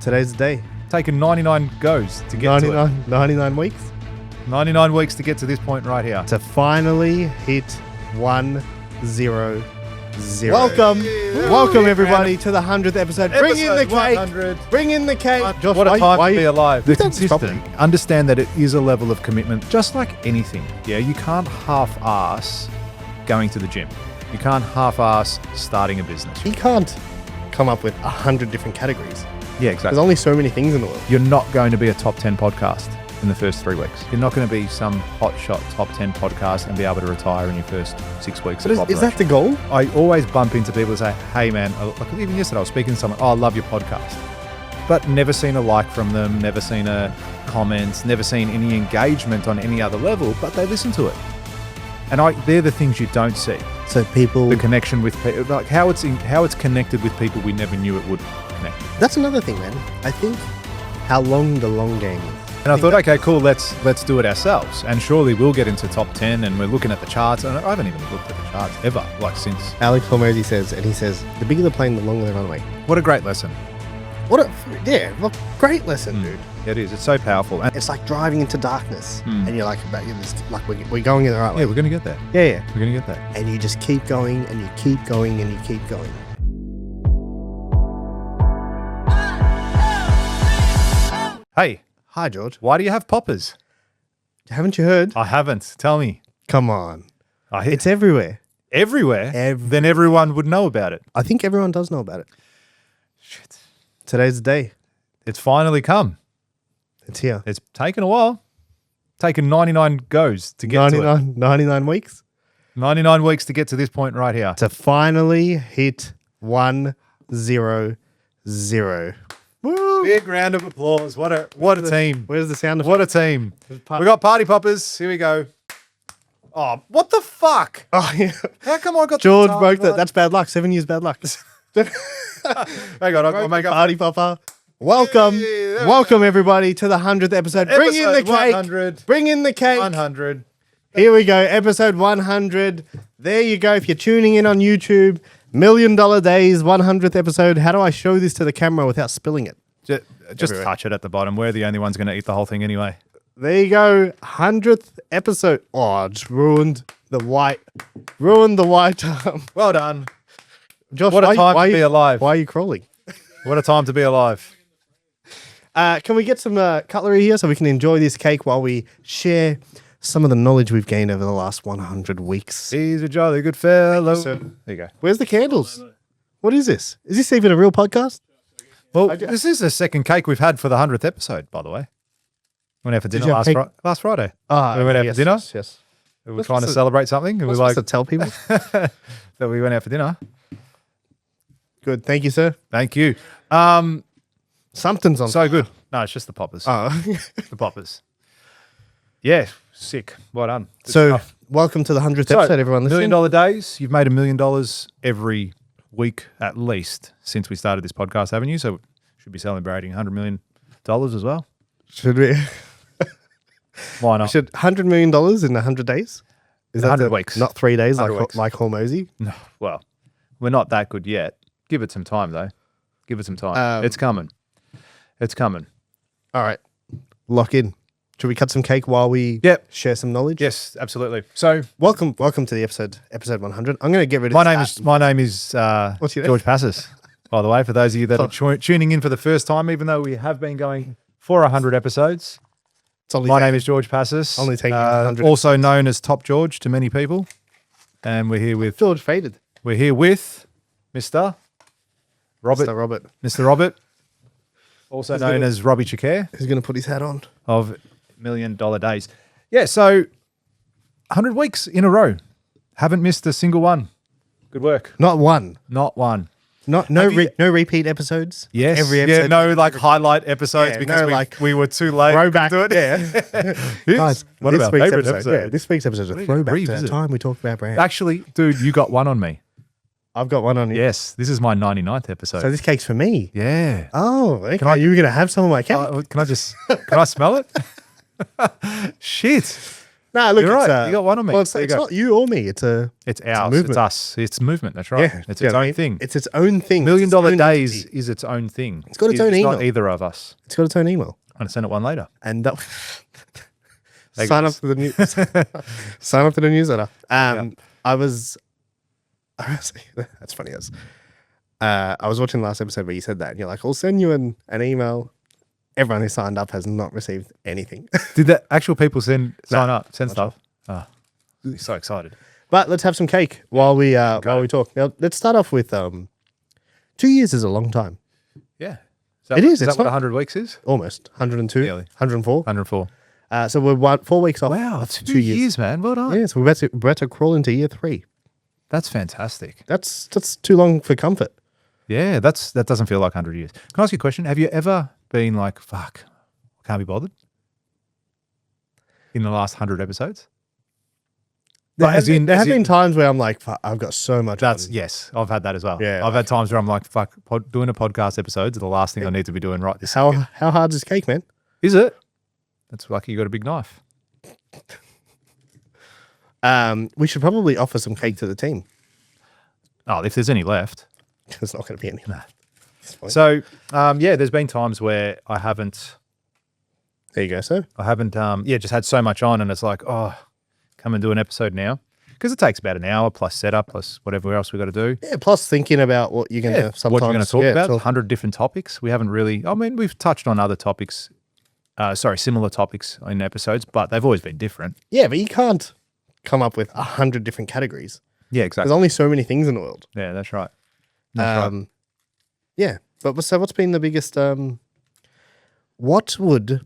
Today's the day. Taken 99 goes to get to it. 99 weeks 99 weeks to get to this point right here. to finally hit 100. Welcome, welcome everybody to the 100th episode. Bring in the cake. 100. Bring in the cake. Josh, What a time to be alive. The done this consistent. Understand that it is a level of commitment, just like anything. Yeah, you can't half-ass going to the gym. You can't half-ass starting a business. You can't come up with 100 different categories. Yeah, There's exactly. only so many things in the world. You're not going to be a top 10 podcast in the first 3 weeks. You're not going to be some hotshot top 10 podcast and be able to retire in your first 6 weeks But of is that the goal? I always bump into people who say, hey man, like even yesterday I was speaking to someone, oh, I love your podcast. But never seen a like from them, never seen a comment, never seen any engagement on any other level, but they listen to it. And they're the things you don't see. So people... The connection with people, like how it's connected with people we never knew it would connect. That's another thing, man. I think how long the long game is. And I thought, okay, cool, let's do it ourselves. And surely we'll get into top 10 and we're looking at the charts. And I haven't even looked at the charts ever, like since. Alex Hormozy says, the bigger the plane, the longer the runway. What a great lesson. What a great lesson, dude. It is. It's so powerful. And It's like driving into darkness, and you're like, we're going in the right way. yeah, we're going to get there. Yeah. We're going to get there. And you just keep going, and you keep going, and you keep going. Hey, Hi, George. why do you have poppers? Haven't you heard? I haven't. Tell me. Come on. I hit It's everywhere. everywhere. Then everyone would know about it. I think everyone does know about it. Shit. Today's the day. It's finally come. It's here. It's taken a while. Taken 99 goes to get to it. 99 weeks 99 weeks to get to this point right here. to finally hit 100. Woo! Big round of applause. What a team. Where's the sound effect? What a team. We got party poppers. Here we go. Oh, what the fuck? Oh, yeah. How come I got George the broke that. That's bad luck. 7 years bad luck. Hang on, I'll make up. Party popper. Welcome. Hey, there we Welcome everybody to the 100th episode. Bring in the Episode cake. 100. Bring in the cake. 100. Here we go. Episode 100. There you go. If you're tuning in on YouTube, $1 Million Days, 100th episode. How do I show this to the camera without spilling it? Just Everywhere. touch it at the bottom. We're the only ones going to eat the whole thing anyway. There you go. 100th episode. Oh, I just ruined the white. Well done. Josh, What a time why to be alive. Why are you crawling? What a time to be alive. Can we get some cutlery here so we can enjoy this cake while we share some of the knowledge we've gained over the last 100 weeks? He's a jolly good fellow. sir. There you go. Where's the candles? What is this? Is this even a real podcast? Well, this is the second cake we've had for the 100th episode, by the way. Went out for dinner you have last Friday. Ah, We went out for dinner? Yes. We were trying to celebrate something. And we We're like supposed to tell people. that we went out for dinner. Good. Thank you, sir. Thank you. Something's on. So good. No, it's just the poppers. Oh. The poppers. Yeah, sick. Well done. Good So, stuff. welcome to the 100th So, episode, everyone $1 listening. Million Days. You've made $1 million every week at least since we started this podcast, haven't you? So should be celebrating $100 million as well. Should we? Why not? Should $100 million in 100 days? Is 100 weeks. Not 3 days 100 weeks. like Hormozy? No, well, we're not that good yet. Give it some time, though. Give it some time. It's coming. It's coming. All right. Lock in. Should we cut some cake while we Yep. share some knowledge? Yes, absolutely. So Welcome to the episode 100. I'm going to get rid of my name is What's your name? George Passes. By the way, for those of you that are tuning in for the first time, even though we have been going for 100 episodes, my name is George Passes. Only taking 100 also known as Top George to many people, and we're here with George faded. Mr. Robert. Mr. Robert. Also known as Robbie Chakere Who's going to put his hat on? of $1 Million Days. Yeah, so 100 weeks in a row. Haven't missed a single one. Good work. Not one. Not one. No repeat episodes. Yes. Every episode. Yeah, no like highlight episodes Yeah, because no, we were too late Throwback. to do it. Yeah. Guys, One this of our week's favorite episode. episodes. Yeah, this week's episode is a throwback to that revisit. time we talked about brand. Actually, dude, you got one on me. I've got one on you. Yes, this is my 99th episode. So this cake's for me. Yeah. Oh, okay. You were going to have some of my cake? Can I smell it? Shit. No, look, You're it's, right. You got one on me. Well, it's There you not go. you or me. It's ours. It's movement. It's us. It's movement. That's right. Yeah, It's you its know what I own mean? thing. It's its own thing. $1 Million It's its own Days entity. is its own thing. It's got its own It's not email. either of us. It's got its own email. I'm going to send it one later. And that, Hey, sign up guys. to the news. Sign up to the newsletter. I was that's funny as I was watching the last episode where you said that, and you're like, "I'll send you an email." Everyone who signed up has not received anything. Did the actual people send stuff? Oh, so excited. But let's have some cake while we talk. Now, let's start off with 2 years is a long time. Yeah. It is. Is It's that what not- 100 weeks is? Almost 102, Nearly. 104. 104. So we're 4 weeks off. Wow, of 2 years, man. Well done. Yeah, so we're about to crawl into year 3. That's fantastic. That's too long for comfort. Yeah, that doesn't feel like 100 years. Can I ask you a question? Have you ever been like, fuck, I can't be bothered? In the last 100 episodes? There Like, have as in- been, as in- times where I'm like, "Fuck, I've got so much. That's on." yes, I've had that as well. Yeah, I've had times where I'm like, fuck, doing a podcast episode is the last thing I need to be doing right this How second. hard is cake, man? Is it? That's lucky you got a big knife. We should probably offer some cake to the team. Oh, if there's any left. There's not going to be any. So, yeah, there's been times where I haven't, There you go, sir. just had so much on, and it's like, oh, come and do an episode now. Because it takes about an hour plus setup plus whatever else we got to do. Yeah, plus thinking about what you're going to sometimes. What you're going to talk about, so- 100 different topics. We haven't really, I mean, we've touched on other topics, similar topics in episodes, but they've always been different. Yeah, but you can't come up with 100 different categories. Yeah, There's exactly. only so many things in the world. Yeah, that's right. That's right. Yeah, but so what's been the biggest? What would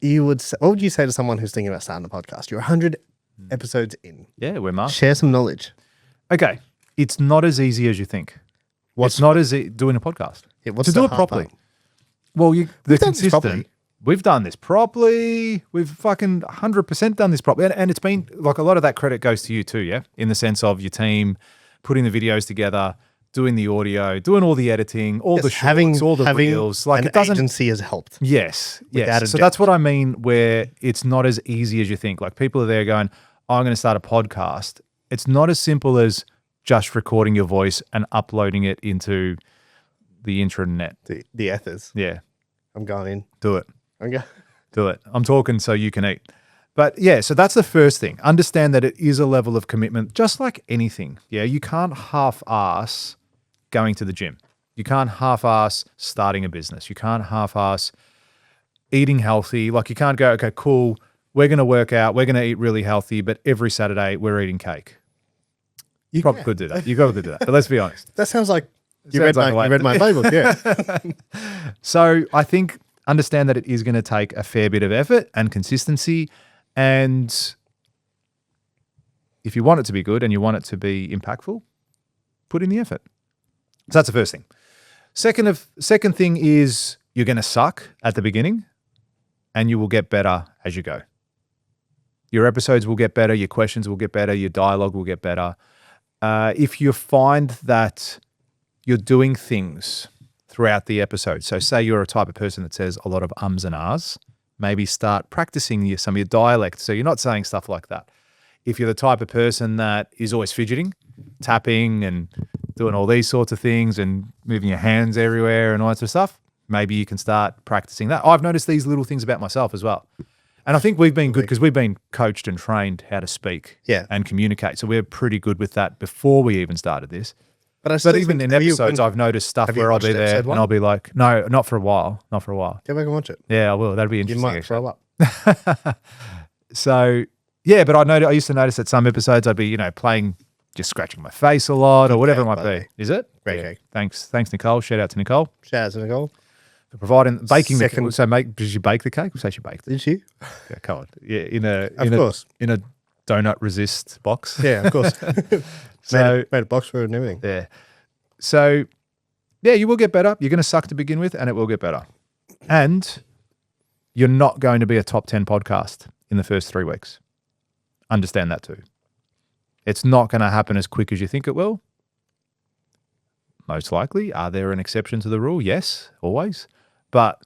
you say to someone who's thinking about starting a podcast? You're 100 episodes in. Yeah, we're masters. Share some knowledge. Okay, it's not as easy as you think. It's not as doing a podcast. Yeah, what's to the do it hard properly. part? Well, done this properly. We've done this properly. We've fucking 100% done this properly. And it's been like a lot of that credit goes to you too, yeah? In the sense of your team putting the videos together, doing the audio, doing all the editing, all the shorts, all the reels. Like an it doesn't. agency has helped. Yes. Without a So doubt. that's what I mean where it's not as easy as you think. Like people are there going, oh, I'm going to start a podcast. It's not as simple as just recording your voice and uploading it into the intranet. The ethers. Yeah. I'm going in. Do it. Okay. Do it. I'm talking so you can eat. But yeah, so that's the first thing. Understand that it is a level of commitment, just like anything. Yeah, you can't half-ass going to the gym. You can't half-ass starting a business. You can't half-ass eating healthy. Like you can't go, okay, cool, we're going to work out, we're going to eat really healthy, but every Saturday we're eating cake. You probably could do that. You got to do that. But let's be honest. That sounds like you Sounds read like my playbook. Yeah. So I think understand that it is going to take a fair bit of effort and consistency. And if you want it to be good and you want it to be impactful, put in the effort. So that's the first thing. Second thing is you're going to suck at the beginning and you will get better as you go. Your episodes will get better. Your questions will get better. Your dialogue will get better. If you find that you're doing things throughout the episode, so say you're a type of person that says a lot of ums and ahs, maybe start practicing some of your dialect so you're not saying stuff like that. If you're the type of person that is always fidgeting, tapping and doing all these sorts of things and moving your hands everywhere and all that sort of stuff, maybe you can start practicing that. I've noticed these little things about myself as well. And I think we've been good because we've been coached and trained how to speak and communicate. So we're pretty good with that before we even started this. But even in episodes, I've noticed stuff where I'll be there and I'll be like, no, not for a while. Not for a while. Go back and watch it. Yeah, I will. That'd be You interesting. might throw up. So, yeah, but I used to notice that some episodes I'd be, playing, just scratching my face a lot or whatever it might be. Is it? Great cake. Thanks, Nicole. Shout out to Nicole Shout out to Nicole. for providing baking the Second- cake. So, did you bake the cake? Say she baked it. Did she? Yeah, come on. Yeah, in course. a donut resist box. Yeah, of course. So made a box for it and everything. yeah. So yeah, you will get better. You're going to suck to begin with, and it will get better. And you're not going to be a top 10 podcast in the first 3 weeks. Understand that too. It's not going to happen as quick as you think it will. Most likely. Are there an exception to the rule? Yes, always. But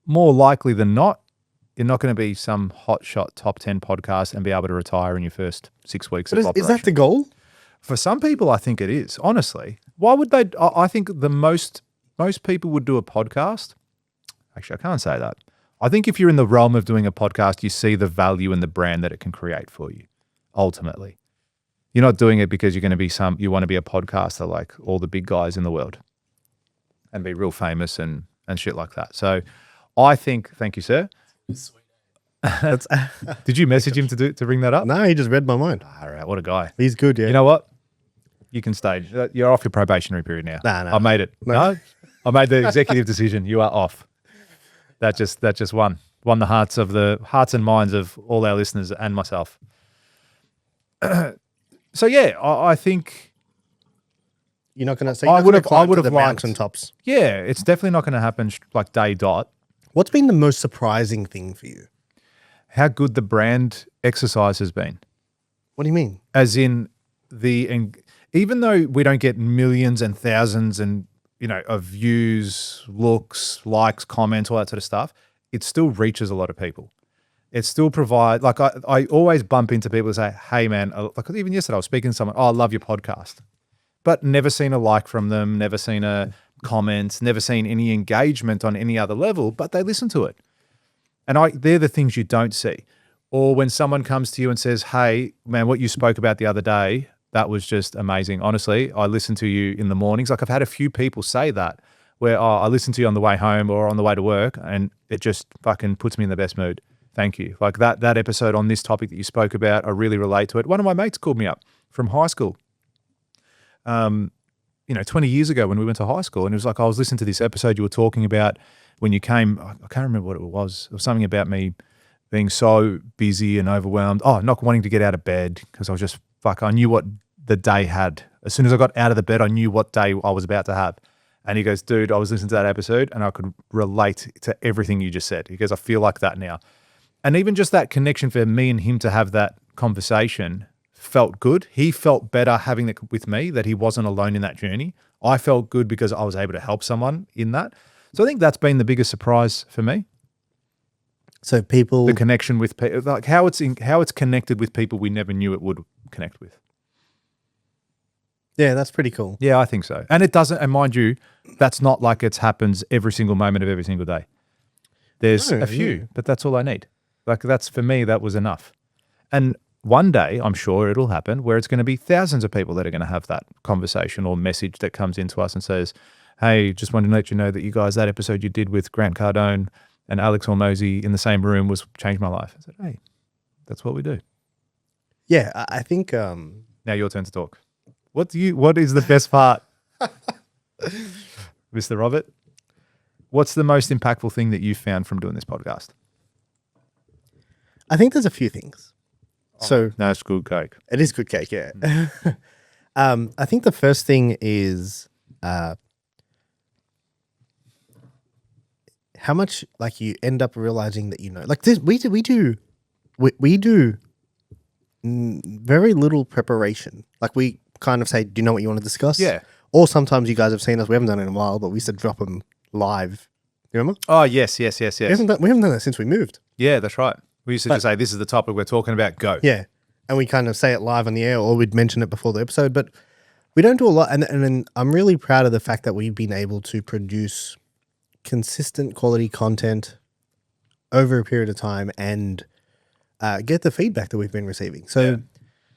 more likely than not, You're not going to be some hotshot top 10 podcast and be able to retire in your first 6 weeks But of is operation. that the goal? For some people, I think it is. Honestly, why would they? I think the most people would do a podcast. Actually, I can't say that. I think if you're in the realm of doing a podcast, you see the value in the brand that it can create for you. Ultimately, you're not doing it because you're going to be you want to be a podcaster like all the big guys in the world and be real famous and shit like that. So, I think. Thank you, sir. Did you message him to bring that up? No, he just read my mind. All right, what a guy. He's good, yeah. You know what? You can stay. You're off your probationary period now. No. I made it. No, I made the executive decision. You are off. That just won the hearts and minds of all our listeners and myself. So yeah, I think you're not going to say. I would have the liked mountaintops. Yeah, it's definitely not going to happen like day dot. What's been the most surprising thing for you? How good the brand exercise has been. What do you mean? As in even though we don't get millions and thousands and of views, looks, likes, comments, all that sort of stuff, it still reaches a lot of people. It still provides, like I always bump into people who say, hey man, like even yesterday I was speaking to someone, I love your podcast, but never seen a like from them, never seen a comment, never seen any engagement on any other level, but they listen to it. And they're the things you don't see. Or when someone comes to you and says, hey man, what you spoke about the other day, that was just amazing. Honestly, I listen to you in the mornings. Like I've had a few people say that where I listen to you on the way home or on the way to work and it just fucking puts me in the best mood. Thank you. Like that episode on this topic that you spoke about, I really relate to it. One of my mates called me up from high school, 20 years ago when we went to high school. And it was like, I was listening to this episode you were talking about when you came. I can't remember what it was. It was something about me being so busy and overwhelmed. Oh, not wanting to get out of bed because I was just, I knew what the day had. As soon as I got out of the bed, I knew what day I was about to have. And he goes, dude, I was listening to that episode and I could relate to everything you just said. He goes, I feel like that now. And even just that connection for me and him to have that conversation felt good. He felt better having it with me, that he wasn't alone in that journey. I felt good because I was able to help someone in that. So I think that's been the biggest surprise for me. So the connection with people, like how it's connected with people we never knew it would connect with. Yeah, that's pretty cool. Yeah, I think so. And it doesn't, and mind you, that's not like it happens every single moment of every single day. There's a few, but that's all I need. Like for me, that was enough. And one day, I'm sure it'll happen where it's going to be thousands of people that are going to have that conversation or message that comes into us and says, hey, just wanted to let you know that you guys, that episode you did with Grant Cardone and Alex Hormozy in the same room changed my life. I said, hey, that's what we do. Yeah, I think... Now your turn to talk. What is the best part? Mr. Robert, what's the most impactful thing that you found from doing this podcast? I think there's a few things. So no, it's good cake. It is good cake, yeah. I think the first thing is how much like you end up realizing that like this we do very little preparation. Like we kind of say, do you know what you want to discuss? Yeah. Or sometimes you guys have seen us, we haven't done it in a while, but we used to drop them live. You remember? Oh, yes. We haven't done that since we moved. Yeah, that's right. We used to just say, this is the topic we're talking about, go. Yeah. And we kind of say it live on the air or we'd mention it before the episode, but we don't do a lot. And I'm really proud of the fact that we've been able to produce consistent quality content over a period of time and get the feedback that we've been receiving. So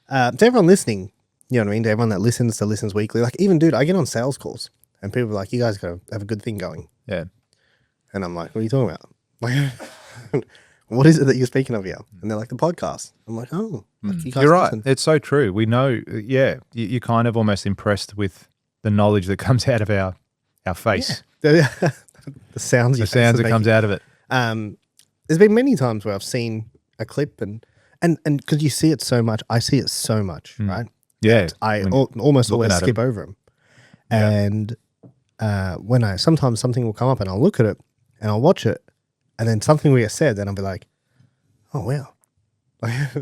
to everyone listening, you know what I mean? To everyone that listens weekly, like even, dude, I get on sales calls and people are like, you guys got to have a good thing going. Yeah. And I'm like, what are you talking about? Like, what is it that you're speaking of here? And they're like, the podcast. I'm like, oh. Like you guys You're right. listen. It's so true. We know, you're kind of almost impressed with the knowledge that comes out of our face. Yeah. the sounds that comes out of it. There's been many times where I've seen a clip and because you see it so much, I see it so much, right? Yeah. I almost always skip over them. Yeah. And when sometimes something will come up and I'll look at it and I'll watch it and then something we have said, then I'll be like, oh, wow.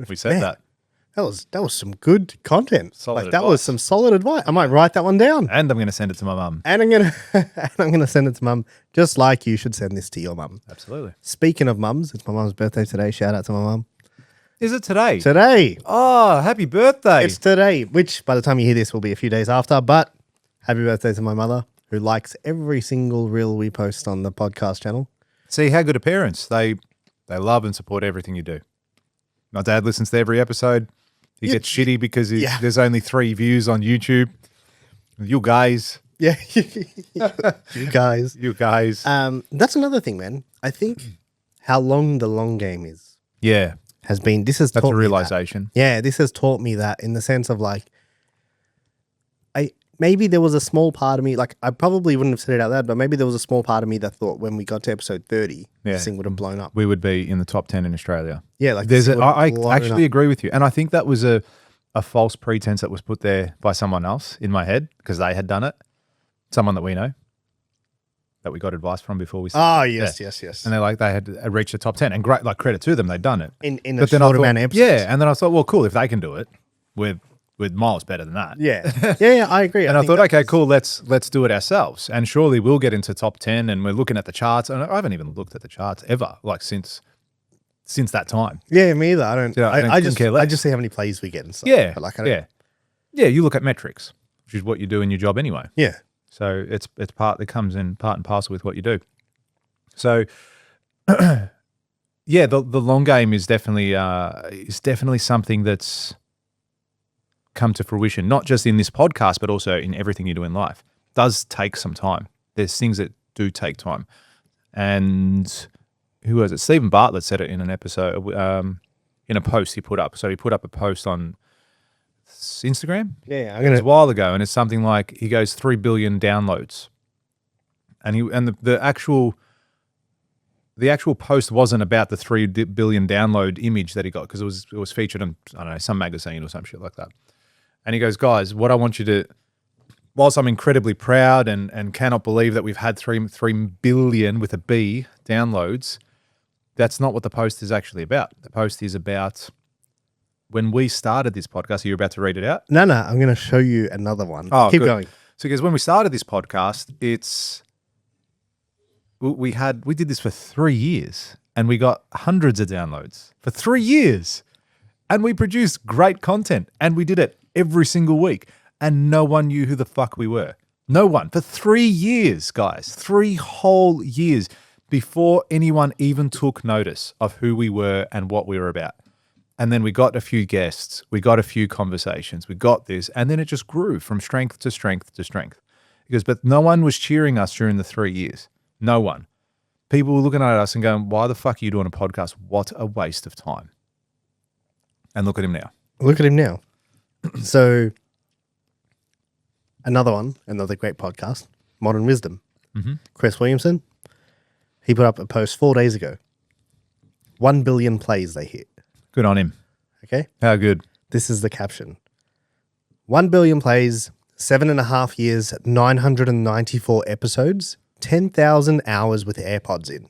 We said that. That was some good content. Solid that was advice. some solid advice. I might write that one down. And I'm going to send it to my mum. And I'm gonna send it to mum, just like you should send this to your mum. Absolutely. Speaking of mums, it's my mum's birthday today. Shout out to my mum. Is it today? Today. Oh, happy birthday. It's today, which by the time you hear this will be a few days after, but happy birthday to my mother, who likes every single reel we post on the podcast channel. See, how good are parents? They love and support everything you do. My dad listens to every episode. He gets shitty because there's only 3 views on YouTube. You guys. Yeah. You guys. You guys. That's another thing, man. I think how long the long game is. Yeah. Has been, this has That's taught a me realization. that. Yeah, this has taught me that in the sense of like, maybe there was a small part of me, like I probably wouldn't have said it out loud, but maybe there was a small part of me that thought when we got to episode 30, this thing would have blown up. We would be in the top 10 in Australia. Yeah, like I actually agree with you. And I think that was a false pretense that was put there by someone else in my head because they had done it. Someone that we know that we got advice from before we started. Oh, yes. And they had reached the top 10 and great, like credit to them, they'd done it. In a short amount of episodes. Yeah. And then I thought, well, cool. If they can do it, we're miles better than that. Yeah, I agree. And I thought, okay, cool, let's do it ourselves. And surely we'll get into top 10 and we're looking at the charts. And I haven't even looked at the charts ever, like since that time. Yeah, me either. I don't. You know, I just care less. I just see how many plays we get and stuff. Yeah, but like I don't, yeah. You look at metrics, which is what you do in your job anyway. Yeah. So it comes in part and parcel with what you do. So, yeah, the long game is definitely something that's come to fruition, not just in this podcast, but also in everything you do in life. It does take some time. There's things that do take time. And who was it? Stephen Bartlett said it in an episode, in a post he put up. So he put up a post on Instagram. Yeah, it was a while ago, and it's something like he goes 3 billion downloads, and the actual post wasn't about the 3 billion download image that he got because it was featured in, I don't know, some magazine or some shit like that. And he goes, guys, what I want you to, whilst I'm incredibly proud and cannot believe that we've had 3 billion with a B downloads, that's not what the post is actually about. The post is about when we started this podcast. Are you about to read it out? No, I'm going to show you another one. Oh, keep good. going. So, because when we started this podcast, we did this for 3 years and we got hundreds of downloads for 3 years, and we produced great content and we did it every single week, and no one knew who the fuck we were. No one. For 3 years, guys. 3 whole years before anyone even took notice of who we were and what we were about. And then we got a few guests, we got a few conversations, we got this, and then it just grew from strength to strength to strength. But no one was cheering us during the 3 years. No one. People were looking at us and going, why the fuck are you doing a podcast? What a waste of time. And look at him now. Look at him now. So, another great podcast, Modern Wisdom. Mm-hmm. Chris Williamson, he put up a post 4 days ago. 1 billion plays they hit. Good on him. Okay. How good? This is the caption. 1 billion plays, 7.5 years, 994 episodes, 10,000 hours with AirPods in.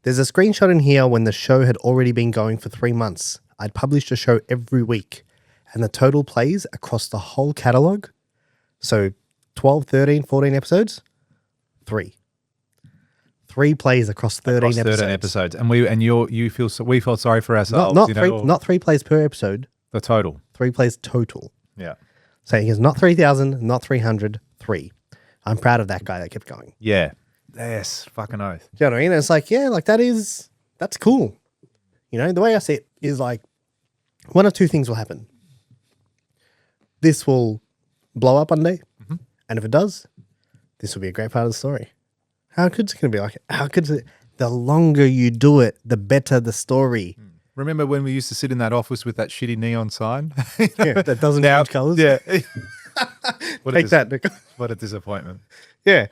There's a screenshot in here when the show had already been going for 3 months. I'd published a show every week, and the total plays across the whole catalog, so 12, 13, 14 episodes, 3. 3 plays across 13 episodes. And we felt sorry for ourselves. Not 3 plays per episode. The total. 3 plays total. Yeah. So he goes, not 3,000, not 300, 3. I'm proud of that guy that kept going. Yeah. Yes. Fucking oath. Do you know what I mean? And it's like, yeah, like that's cool. You know, the way I see it is like, one of 2 things will happen. This will blow up one day. Mm-hmm. And if it does, this will be a great part of the story. How good's it going to be? Like, how good's it? The longer you do it, the better the story. Remember when we used to sit in that office with that shitty neon sign? Yeah, that doesn't change colours. Yeah. Take that. What a disappointment. Yeah.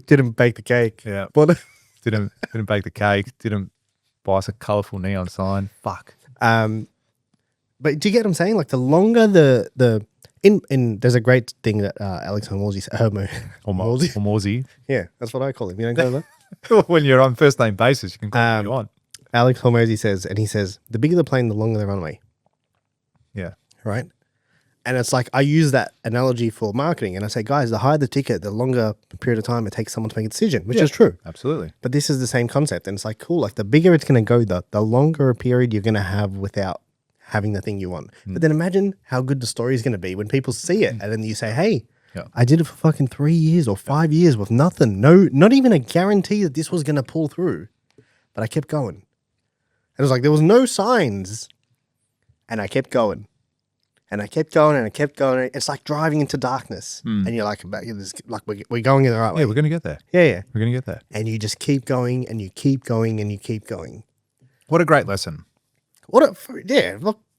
Didn't bake the cake. Yeah. But didn't bake the cake. Didn't buy us a colourful neon sign. Fuck. But do you get what I'm saying? Like the longer there's a great thing that Alex Hormozy. Yeah, that's what I call him. You don't call him that? When you're on first name basis, you can call him what you want. Alex Hormozy says, the bigger the plane, the longer the runway. Yeah. right? And it's like I use that analogy for marketing, and I say, guys, the higher the ticket, the longer period of time it takes someone to make a decision, which is true. Absolutely. But this is the same concept, and it's like cool. Like the bigger it's going to go, the longer a period you're going to have without having the thing you want. But then imagine how good the story is going to be when people see it, and then you say, hey. Yeah. I did it for fucking 3 years or 5 years with nothing. No, not even a guarantee that this was going to pull through. But I kept going. It was like there was no signs. And I kept going. And I kept going and I kept going. It's like driving into darkness. And you're like, we're going in the right way. Yeah, we're going to get there. Yeah. We're going to get there. And you just keep going and you keep going and you keep going. What a great lesson.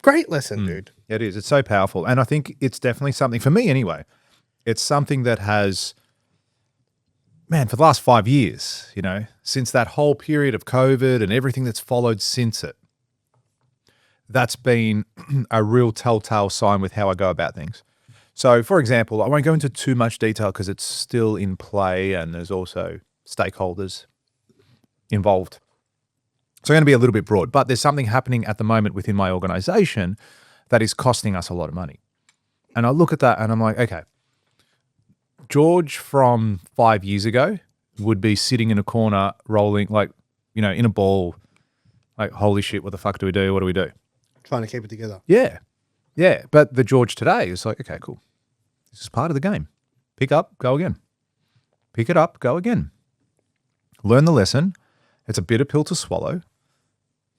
Great lesson, dude. It is. It's so powerful. And I think it's definitely something, for me anyway, it's something that has, man, for the last 5 years, you know, since that whole period of COVID and everything that's followed since it, that's been a real telltale sign with how I go about things. So, for example, I won't go into too much detail because it's still in play and there's also stakeholders involved. So I'm going to be a little bit broad, but there's something happening at the moment within my organization that is costing us a lot of money. And I look at that and I'm like, okay, George from 5 years ago would be sitting in a corner rolling, like, you know, in a ball, like, holy shit, what the fuck do we do? What do we do? Trying to keep it together. Yeah. Yeah. But the George today is like, okay, cool. This is part of the game. Pick up, go again. Pick it up, go again. Learn the lesson. It's a bitter pill to swallow,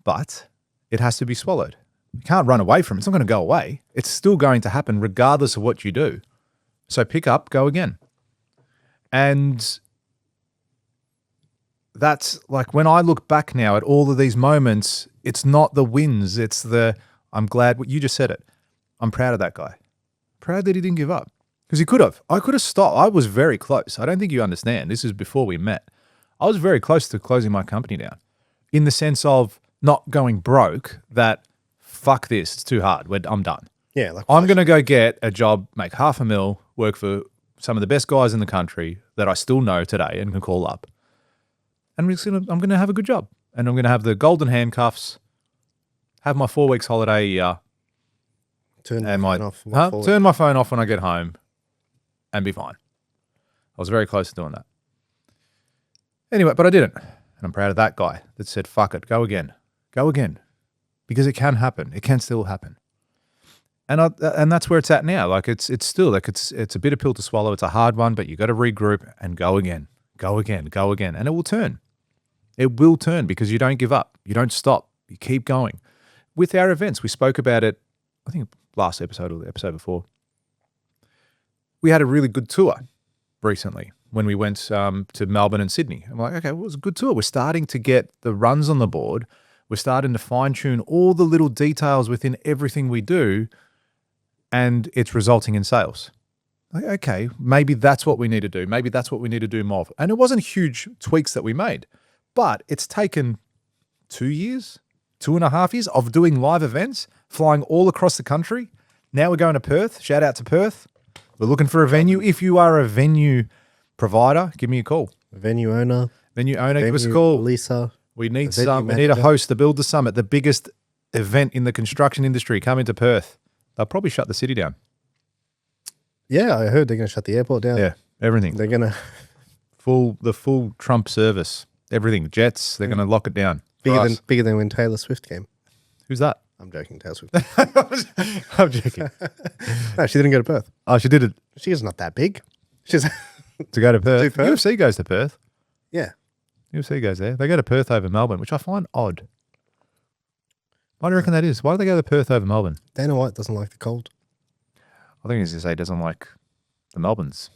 but it has to be swallowed. You can't run away from it. It's not going to go away. It's still going to happen regardless of what you do. So pick up, go again. And that's like when I look back now at all of these moments, it's not the wins. It's the, I'm glad, you just said it. I'm proud of that guy. Proud that he didn't give up. Because he could have. I could have stopped. I was very close. I don't think you understand. This is before we met. I was very close to closing my company down in the sense of not going broke, that fuck this, it's too hard. I'm done. Yeah. Like I'm going to go get a job, make $500,000, work for some of the best guys in the country that I still know today and can call up. And I'm going to have a good job. And I'm going to have the golden handcuffs, have my 4 weeks holiday a year. Turn my phone off when I get home and be fine. I was very close to doing that. Anyway, but I didn't. And I'm proud of that guy that said, fuck it, go again. Go again. Because it can happen. It can still happen. And that's where it's at now. Like it's still like it's a bitter pill to swallow. It's a hard one, but you got to regroup and go again. Go again. Go again. And it will turn. It will turn because you don't give up. You don't stop. You keep going. With our events, we spoke about it, I think last episode or the episode before. We had a really good tour recently when we went to Melbourne and Sydney. I'm like, okay, well, it was a good tour. We're starting to get the runs on the board. We're starting to fine-tune all the little details within everything we do, and it's resulting in sales. Like, okay, maybe that's what we need to do. Maybe that's what we need to do more of. And it wasn't huge tweaks that we made, but it's taken 2 years, 2.5 years of doing live events, flying all across the country. Now we're going to Perth. Shout out to Perth. We're looking for a venue. If you are a venue provider, give me a call. Venue owner, give us a call. Lisa. We need some. We need a host to build the summit, the biggest event in the construction industry. Come into Perth. They'll probably shut the city down. Yeah, I heard they're going to shut the airport down. Yeah, everything. They're going to the full Trump service. Everything. Jets. They're going to lock it down. Bigger than when Taylor Swift came. Who's that? I'm joking. Taylor Swift. I'm joking. No, she didn't go to Perth. Oh, she did it. She is not that big. She's to go to Perth. To Perth? UFC goes to Perth. Yeah. UFC goes there. They go to Perth over Melbourne, which I find odd. Why do you reckon that is? Why do they go to Perth over Melbourne? Dana White doesn't like the cold. I think he's going to say he doesn't like the Melbournes.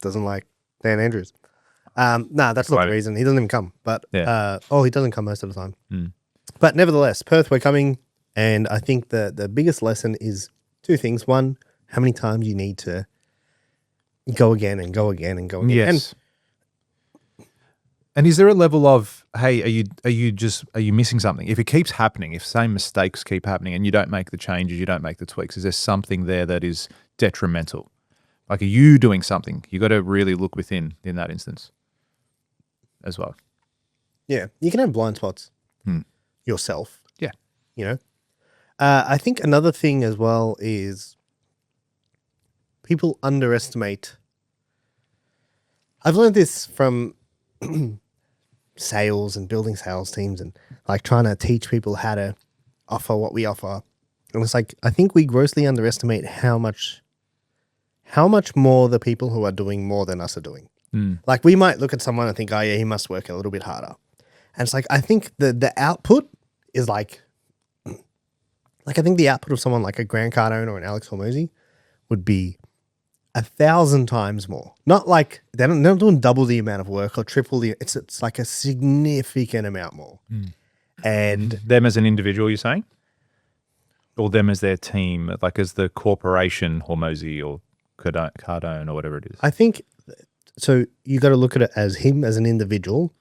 Doesn't like Dan Andrews. No, that's not the reason. He doesn't even come. But he doesn't come most of the time. Mm. But nevertheless, Perth, we're coming. And I think the biggest lesson is two things. One, how many times you need to go again and go again and go again. Yes. And is there a level of, hey, are you missing something? If it keeps happening, if same mistakes keep happening and you don't make the changes, you don't make the tweaks, is there something there that is detrimental? Like, are you doing something? You got to really look within in that instance as well. Yeah. You can have blind spots yourself. Yeah. You know? I think another thing as well is people underestimate. I've learned this from sales and building sales teams and like trying to teach people how to offer what we offer. And it's like, I think we grossly underestimate how much more the people who are doing more than us are doing. Like we might look at someone and think, oh yeah, he must work a little bit harder. And it's like, I think the output is like I think the output of someone like a Grant Cardone or an Alex Hormozy would be 1,000 times more. Not like they're not doing double the amount of work or triple the. It's like a significant amount more. And them as an individual, you're saying, or them as their team, like as the corporation, Hormozy or Cardone or whatever it is. I think so. You got to look at it as him as an individual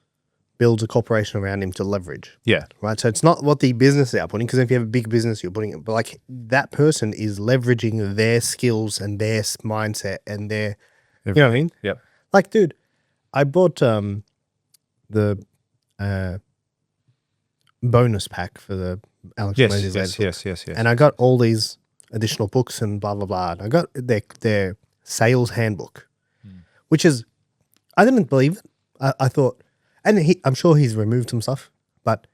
builds a corporation around him to leverage. Yeah. Right. So it's not what the business is outputting, because if you have a big business, you're putting it, but like that person is leveraging their skills and their mindset and their, you know what I mean? Yep. Like, dude, I bought the bonus pack for the Alex Hormozy's latest book. Yes. And I got all these additional books and blah, blah, blah. And I got their sales handbook, which is, I didn't believe it. I thought, and I'm sure he's removed some stuff, but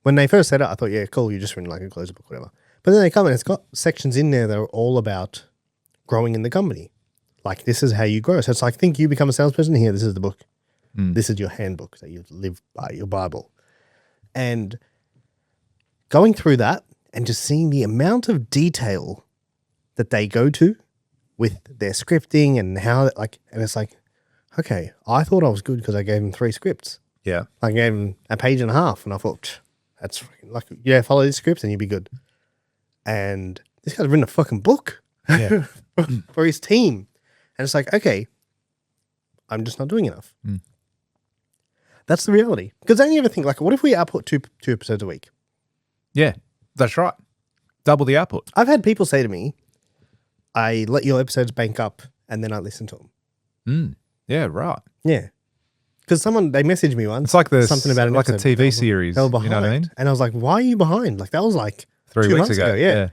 when they first said it, I thought, yeah, cool, you're just reading like a closure book, whatever. But then they come and it's got sections in there that are all about growing in the company. Like, this is how you grow. So it's like, think you become a salesperson, here, this is the book. This is your handbook that you live by, your Bible. And going through that and just seeing the amount of detail that they go to with their scripting and how, like, and it's like, okay, I thought I was good because I gave him 3 scripts. Yeah. I gave him a page and a half, and I thought, that's freaking lucky. Yeah, follow these scripts and you'll be good. And this guy's written a fucking book for his team. And it's like, okay, I'm just not doing enough. That's the reality. Because then you ever think, like, what if we output two episodes a week? Yeah, that's right. Double the output. I've had people say to me, I let your episodes bank up and then I listen to them. Yeah, right. Yeah. Because they messaged me once. It's like something about an like episode. a TV series. They were behind. You know what I mean? And I was like, why are you behind? Like, that was like 3 2 weeks months ago. Yeah.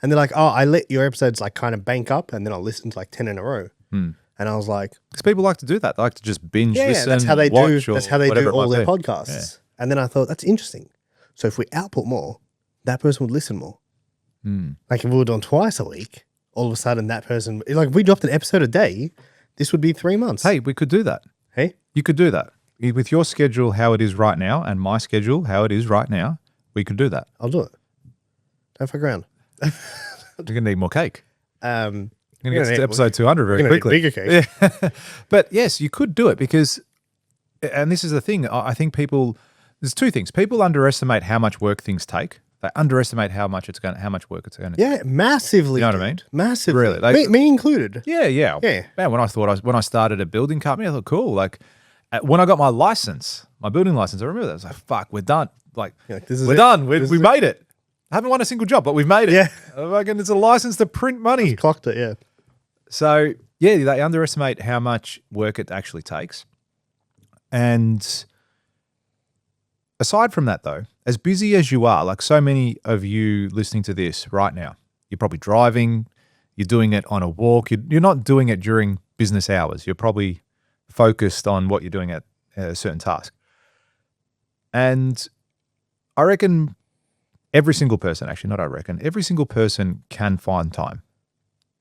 And they're like, oh, I let your episodes like kind of bank up and then I'll listen to like 10 in a row. And I was like, because people like to do that. They like to just binge listen. That's how they do. That's how they do all their be. podcasts. Yeah. And then I thought, that's interesting. So if we output more, that person would listen more. Like if we were doing twice a week, all of a sudden that person, like if we dropped an episode a day, this would be 3 months. Hey, we could do that. Hey, you could do that with your schedule how it is right now and my schedule how it is right now. We could do that. I'll do it. Don't fuck around. You're gonna need more cake. You're gonna get to episode 200 very quickly. Bigger cake. Yeah. But yes, you could do it because, and this is the thing. I think there's 2 things. People underestimate how much work things take. They underestimate how much work it's going to take. Yeah, massively. You know what I mean? Massively. Really, like, me included. Yeah. Man, when I started a building company, I thought, cool. Like when I got my license, my building license, I remember that. I was like, fuck, we're done. Like, we're done. We made it. I haven't won a single job, but we've made it. Yeah. It's a license to print money. Clocked it, yeah. So, yeah, they underestimate how much work it actually takes. And aside from that, though, as busy as you are, like so many of you listening to this right now, you're probably driving, you're doing it on a walk, you're not doing it during business hours. You're probably focused on what you're doing at a certain task. And I reckon every single person can find time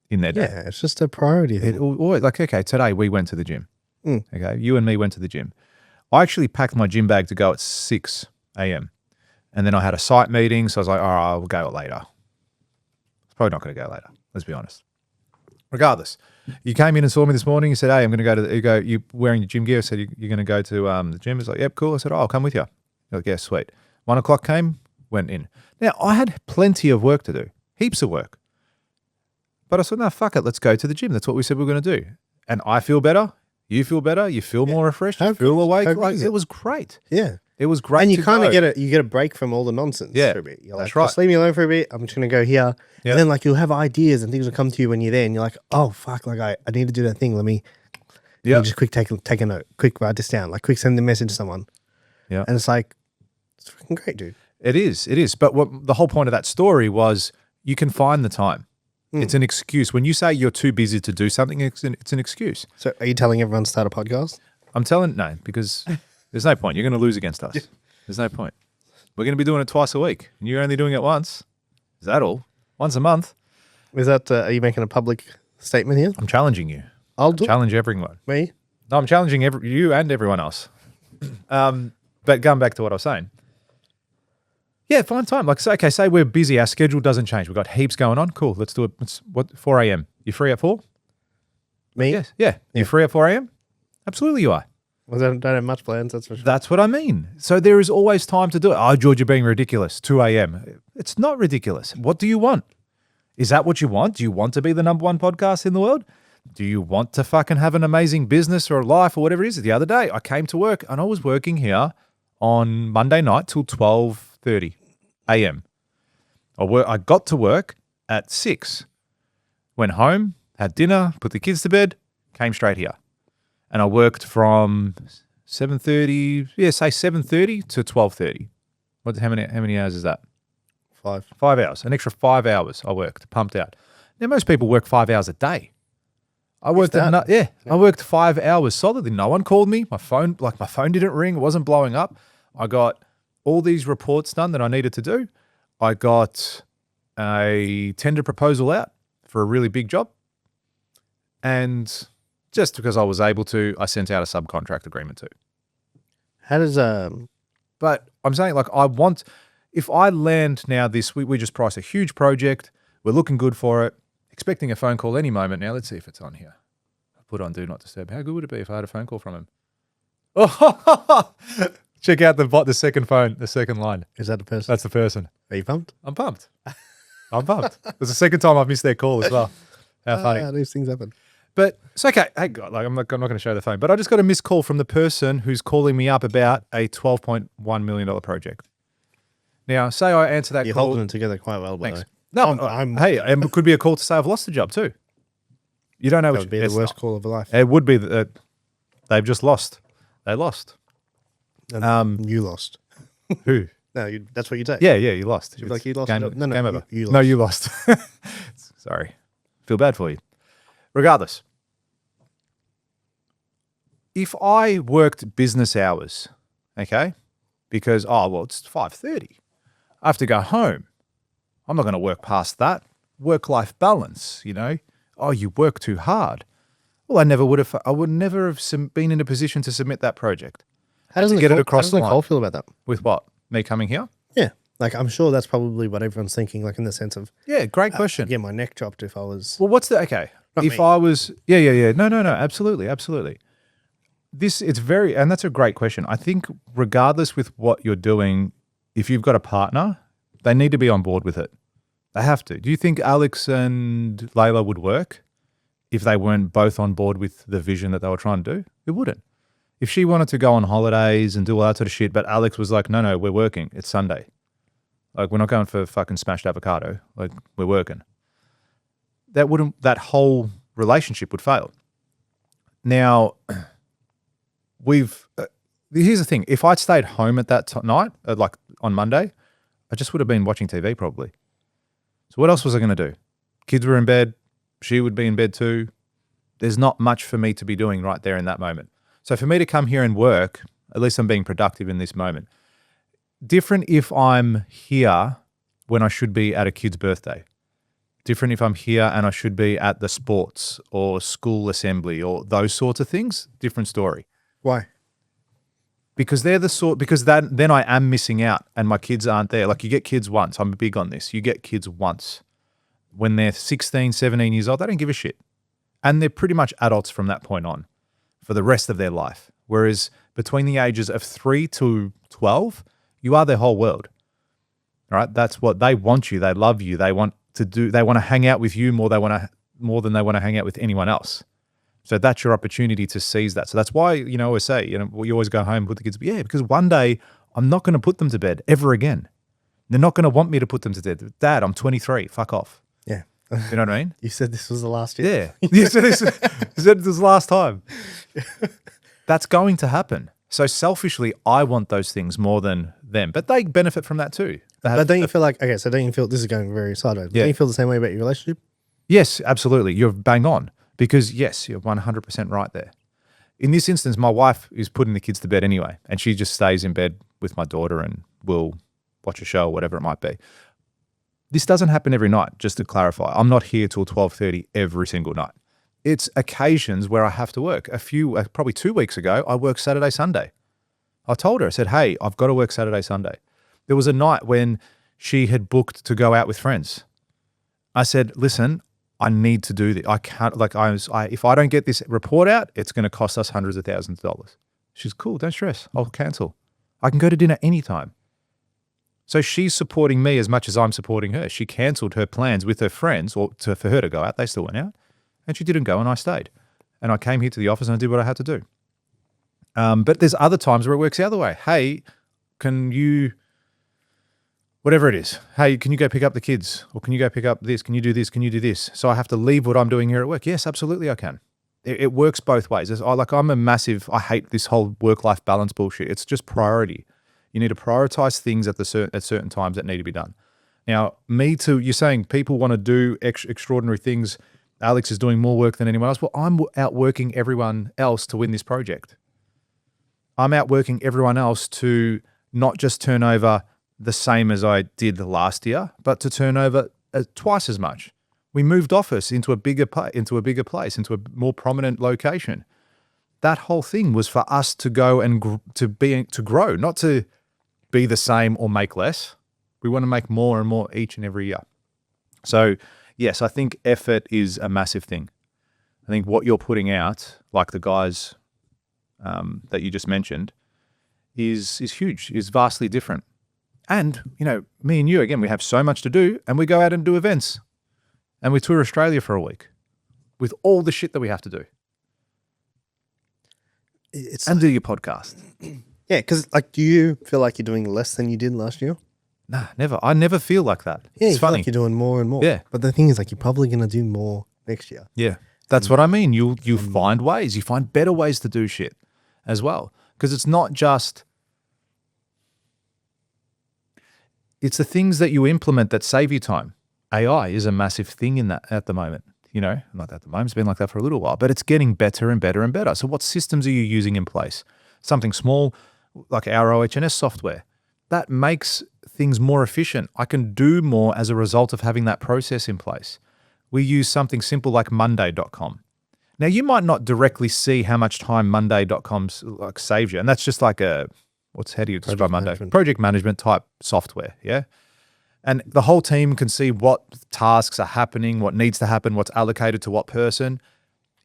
in their day. Yeah, it's just a priority thing. Like, okay, today we went to the gym. Okay, you and me went to the gym. I actually packed my gym bag to go at 6 a.m. And then I had a site meeting, so I was like, all right, I'll go later. It's probably not going to go later, let's be honest. Regardless, you came in and saw me this morning. You said, hey, I'm going to go you wearing your gym gear. I said, you're going to go to the gym. It's like, yep, cool. I said, oh, I'll come with you. You're like, yeah, sweet. 1 o'clock came, went in. Now, I had plenty of work to do, heaps of work. But I said, no, fuck it, let's go to the gym. That's what we said we were going to do. And I feel better. You feel better. You feel more refreshed. You feel awake. It was great. Yeah. It was great. And you kind of get a break from all the nonsense for a bit. You're that's like, right. Just leave me alone for a bit. I'm just going to go here. Yep. And then like you'll have ideas and things will come to you when you're there and you're like, oh, fuck, like I need to do that thing. Let me just quick take a note. Quick write this down. Like quick send the message to someone. Yeah. And it's like, it's freaking great, dude. It is. But what the whole point of that story was, you can find the time. It's an excuse. When you say you're too busy to do something, it's an excuse. So are you telling everyone to start a podcast? No, because there's no point. You're going to lose against us. There's no point. We're going to be doing it twice a week, and you're only doing it once. Is that all? Once a month. Is that, are you making a public statement here? I'm challenging you. I'll do Challenge everyone. Me? No, I'm challenging you and everyone else. But going back to what I was saying. Yeah, find time. Like, say we're busy. Our schedule doesn't change. We've got heaps going on. Cool. Let's do it. It's 4 a.m. You free at 4? Me? Yes. Yeah. You free at 4 a.m.? Absolutely you are. Well, I don't have much plans, that's for sure. That's what I mean. So there is always time to do it. Oh, George, you're being ridiculous. 2 a.m. It's not ridiculous. What do you want? Is that what you want? Do you want to be the number one podcast in the world? Do you want to fucking have an amazing business or a life or whatever it is? The other day, I came to work and I was working here on Monday night till 12:30 a.m. I got to work at 6, went home, had dinner, put the kids to bed, came straight here. And I worked from 7:30 to 12:30. How many hours is that? 5. 5 hours. An extra 5 hours I worked, pumped out. Now, most people work 5 hours a day. I worked I worked 5 hours solidly. No one called me. My phone didn't ring. It wasn't blowing up. I got all these reports done that I needed to do. I got a tender proposal out for a really big job. And just because I was able to, I sent out a subcontract agreement too. How does But I'm saying, like, if I land now this week, we just priced a huge project. We're looking good for it. Expecting a phone call any moment now. Let's see if it's on here. I put on Do Not Disturb. How good would it be if I had a phone call from him? Oh, check out the second line. Is that the person? That's the person. Are you pumped? I'm pumped. It's the second time I've missed their call as well. How funny. These things happen. But it's okay. Hey, God, I'm not going to show the phone. But I just got a missed call from the person who's calling me up about a $12.1 million project. Now, say I answer that You're call. holding it together quite well, by the way. No, and it could be a call to say I've lost the job too. You don't know That would be the worst call of your life. It would be that they've just lost. They lost. And you lost. Who? No, that's what you take. Yeah, you lost. You'd be like, you lost. Game, No, game over. you lost. No, you lost. Sorry. Feel bad for you. Regardless, if I worked business hours, okay, because, it's 5:30. I have to go home. I'm not going to work past that. Work-life balance, Oh, you work too hard. Well, I would never have been in a position to submit that project. How does Nicole feel about that? With what? Me coming here? Yeah. Like, I'm sure that's probably what everyone's thinking, like in the sense of, Yeah, great question. get my neck chopped if I was. Well, okay. Not If me. I was, yeah. No, absolutely. And that's a great question. I think regardless with what you're doing, if you've got a partner, they need to be on board with it. They have to. Do you think Alex and Layla would work if they weren't both on board with the vision that they were trying to do? It wouldn't. If she wanted to go on holidays and do all that sort of shit, but Alex was like, no, we're working. It's Sunday. Like, we're not going for fucking smashed avocado. Like, we're working. That whole relationship would fail. Now, here's the thing. If I'd stayed home at that night, like on Monday, I just would have been watching TV probably. So what else was I going to do? Kids were in bed. She would be in bed too. There's not much for me to be doing right there in that moment. So for me to come here and work, at least I'm being productive in this moment. Different if I'm here when I should be at a kid's birthday. Different if I'm here and I should be at the sports or school assembly or those sorts of things. Different story. Why? Because then I am missing out and my kids aren't there. Like, you get kids once. I'm big on this. You get kids once. When they're 16, 17 years old, they don't give a shit. And they're pretty much adults from that point on for the rest of their life. Whereas between the ages of 3 to 12, you are their whole world. All right? That's what they want you. They love you. They want to hang out with you more than they want to hang out with anyone else. So that's your opportunity to seize that. So that's why, I always say, you always go home and put the kids, because one day I'm not going to put them to bed ever again. They're not going to want me to put them to bed. Dad, I'm 23. Fuck off. Yeah. You know what I mean? You said this was the last year. Yeah. You said this was the last time. That's going to happen. So selfishly, I want those things more than them, but they benefit from that too. But don't you feel like, okay, so don't you feel, this is going very sideways, Yeah. don't you feel the same way about your relationship? Yes, absolutely. You're bang on because yes, you're 100% right there. In this instance, my wife is putting the kids to bed anyway, and she just stays in bed with my daughter and will watch a show or whatever it might be. This doesn't happen every night, just to clarify. I'm not here till 12:30 every single night. It's occasions where I have to work. Probably 2 weeks ago, I worked Saturday, Sunday. I told her, I said, hey, I've got to work Saturday, Sunday. There was a night when she had booked to go out with friends. I said, listen, I need to do this. I can't, if I don't get this report out, it's going to cost us hundreds of thousands of dollars. She's cool. Don't stress. I'll cancel. I can go to dinner anytime. So she's supporting me as much as I'm supporting her. She canceled her plans with her friends for her to go out. They still went out. And she didn't go and I stayed. And I came here to the office and I did what I had to do. But there's other times where it works the other way. Hey, can you, whatever it is, hey, can you go pick up the kids? Or can you go pick up this? Can you do this? Can you do this? So I have to leave what I'm doing here at work. Yes, absolutely I can. It works both ways. I hate this whole work-life balance bullshit. It's just priority. You need to prioritize things at certain times that need to be done. Now, you're saying people want to do extraordinary things. Alex is doing more work than anyone else. Well, I'm outworking everyone else to win this project. I'm outworking everyone else to not just turn over the same as I did last year, but to turn over twice as much. We moved office into a bigger place, into a more prominent location. That whole thing was for us to go and to grow, not to be the same or make less. We want to make more and more each and every year. So yes, I think effort is a massive thing. I think what you're putting out, like the guys that you just mentioned, is huge, is vastly different. And, me and you, again, we have so much to do and we go out and do events and we tour Australia for a week with all the shit that we have to do. And do your podcast. Yeah, because do you feel like you're doing less than you did last year? Nah, never. I never feel like that. Yeah, it's you feel funny. like you're doing more and more. Yeah. But the thing is, you're probably going to do more next year. Yeah, that's what I mean. You find ways. You find better ways to do shit as well. Because it's not just... It's the things that you implement that save you time. AI is a massive thing in that at the moment. Not at the moment. It's been like that for a little while. But it's getting better and better and better. So what systems are you using in place? Something small like our OH&S software. That makes things more efficient. I can do more as a result of having that process in place. We use something simple like monday.com. Now, you might not directly see how much time monday.com saves you. And that's just like how do you describe Monday? Project management type software, yeah? And the whole team can see what tasks are happening, what needs to happen, what's allocated to what person.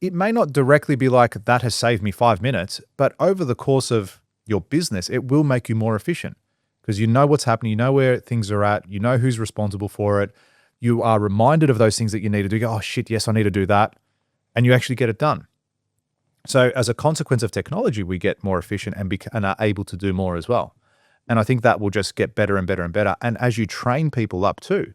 It may not directly be like, that has saved me 5 minutes, but over the course of your business, it will make you more efficient because you know what's happening, you know where things are at, you know who's responsible for it. You are reminded of those things that you need to do. You go, oh shit, yes, I need to do that. And you actually get it done. So as a consequence of technology, we get more efficient and are able to do more as well. And I think that will just get better and better and better. And as you train people up too,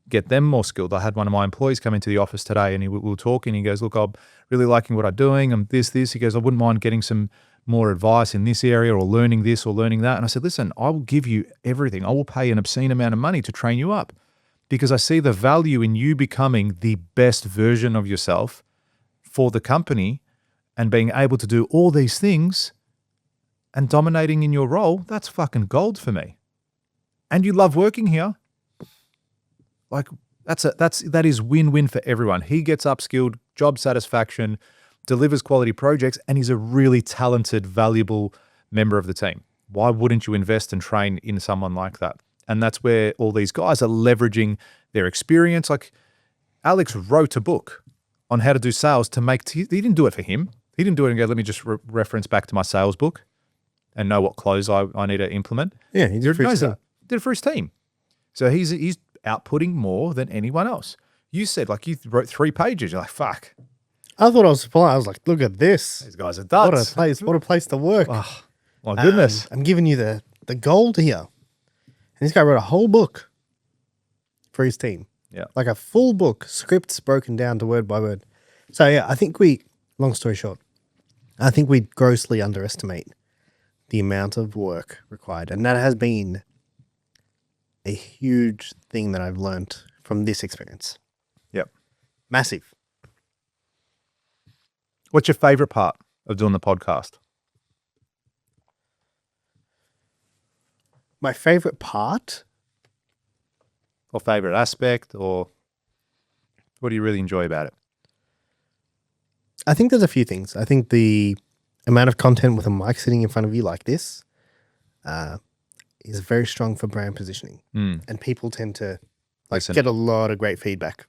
get them more skilled. I had one of my employees come into the office today and we were talking. He goes, look, I'm really liking what I'm doing. I'm this. He goes, I wouldn't mind getting some more advice in this area or learning this or learning that. And I said, listen, I will give you everything. I will pay an obscene amount of money to train you up because I see the value in you becoming the best version of yourself for the company and being able to do all these things and dominating in your role. That's fucking gold for me. And you love working here. That is win-win for everyone. He gets upskilled, job satisfaction, delivers quality projects, and he's a really talented, valuable member of the team. Why wouldn't you invest and train in someone like that? And that's where all these guys are leveraging their experience. Like Alex wrote a book on how to do sales he didn't do it for him. He didn't do it and go, let me just reference back to my sales book and know what close I need to implement. Yeah, he did it for his team. Did it for his team. So he's outputting more than anyone else. You said, you wrote 3 pages. You're like, fuck. I thought I was flying. I was like, look at this. These guys are duds. What a place to work. Oh, my goodness. I'm giving you the gold here. And this guy wrote a whole book for his team. Yeah. Like a full book, scripts broken down to word by word. So yeah, I think long story short, I think we grossly underestimate the amount of work required. And that has been a huge thing that I've learned from this experience. Yep. Massive. What's your favorite part of doing the podcast? My favorite part? Or favorite aspect? Or what do you really enjoy about it? I think there's a few things. I think the amount of content with a mic sitting in front of you like this is very strong for brand positioning. And people tend to get a lot of great feedback.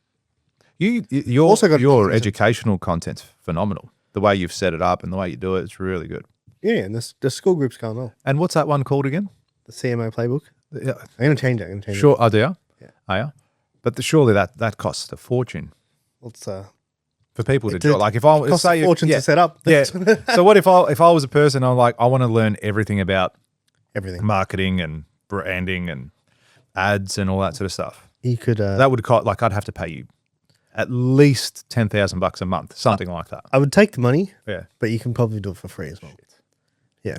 Your Also got your educational content's phenomenal. The way you've set it up and the way you do it, it's really good. Yeah, and the school group's going well. And what's that one called again? The CMO playbook. Yeah. I'm going to change it. Sure. Oh, do you? Yeah. Oh, yeah? But surely that costs a fortune. Well, it's for people to do it. Like if I costs a fortune to set up. Yeah. So what if I was a person, I'm like, I want to learn everything about everything, marketing and branding and ads and all that sort of stuff. You could that would cost, like I'd have to pay you at least $10,000 a month, something like that. I would take the money. Yeah. But you can probably do it for free as well. Yeah.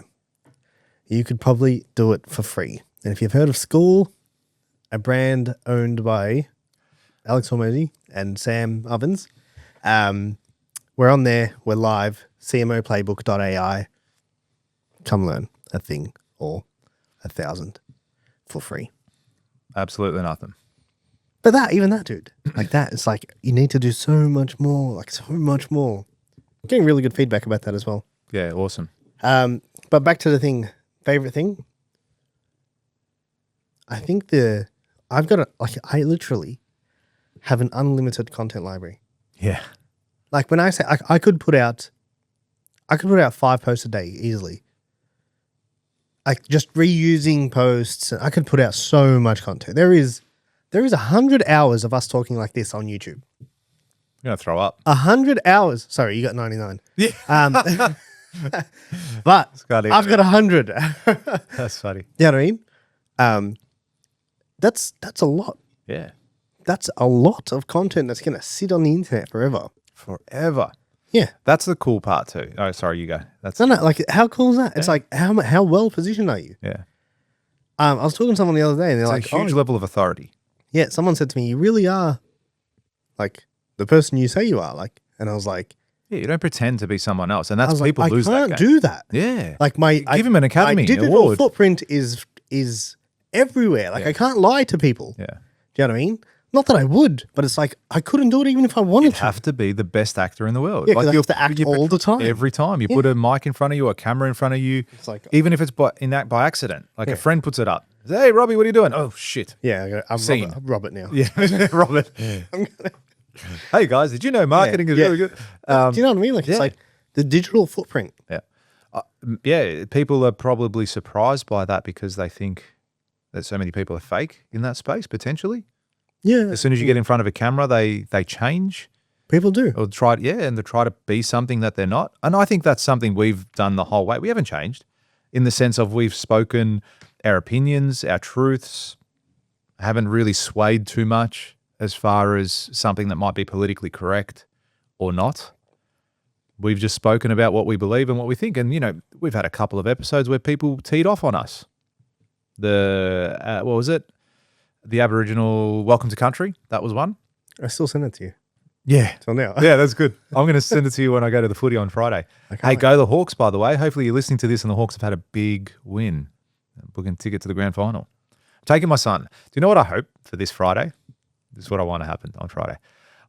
You could probably do it for free. And if you've heard of School, a brand owned by Alex Hormozy and Sam Ovens, we're on there. We're live. CMOplaybook.ai. Come learn a thing or 1,000 for free. Absolutely nothing. But even that, dude, like that, it's like you need to do so much more, like so much more. I'm getting really good feedback about that as well. Yeah, awesome. But back to the thing, favorite thing. I think I literally have an unlimited content library. Yeah. Like when I say I could put out 5 posts a day easily. Like just reusing posts, I could put out so much content. There is 100 hours of us talking like this on YouTube. You're going to throw up. 100 hours. Sorry, you got 99. Yeah. But I've got 100. That's funny. You know what I mean? That's a lot. Yeah. That's a lot of content that's going to sit on the internet forever. Forever. Yeah. That's the cool part too. Oh, sorry, you go. No, like how cool is that? Yeah. It's like how well positioned are you? Yeah. I was talking to someone the other day and they're it's like, a huge level of authority. Yeah, someone said to me, you really are like the person you say you are. Like, and I was like, yeah, you don't pretend to be someone else. And that's people like, lose that I can't do that. Yeah. Like give him an academy digital award. footprint is everywhere. Like I can't lie to people. Yeah. Do you know what I mean? Not that I would, but it's like I couldn't do it even if I wanted to. You have to be the best actor in the world. Yeah, like you have to act all the time. Every time. You put a mic in front of you, a camera in front of you. It's like, even if it's by accident. Like a friend puts it up. Hey, Robbie, what are you doing? Oh, shit. Yeah, I'm Robert now. Yeah, Robert. Hey, guys, did you know marketing is really good? Do you know what I mean? Like it's like the digital footprint. Yeah. People are probably surprised by that because they think that so many people are fake in that space, potentially. Yeah. As soon as you get in front of a camera, they change. People do. Or and they try to be something that they're not. And I think that's something we've done the whole way. We haven't changed in the sense of we've spoken our opinions, our truths, haven't really swayed too much as far as something that might be politically correct or not. We've just spoken about what we believe and what we think. And, we've had a couple of episodes where people teed off on us. What was it? The Aboriginal Welcome to Country. That was one. I still send it to you. Yeah. Till now. Yeah, that's good. I'm going to send it to you when I go to the footy on Friday. Hey, go the Hawks, by the way. Hopefully you're listening to this and the Hawks have had a big win. Booking a ticket to the grand final. I'm taking my son. Do you know what I hope for this Friday? This is what I want to happen on Friday.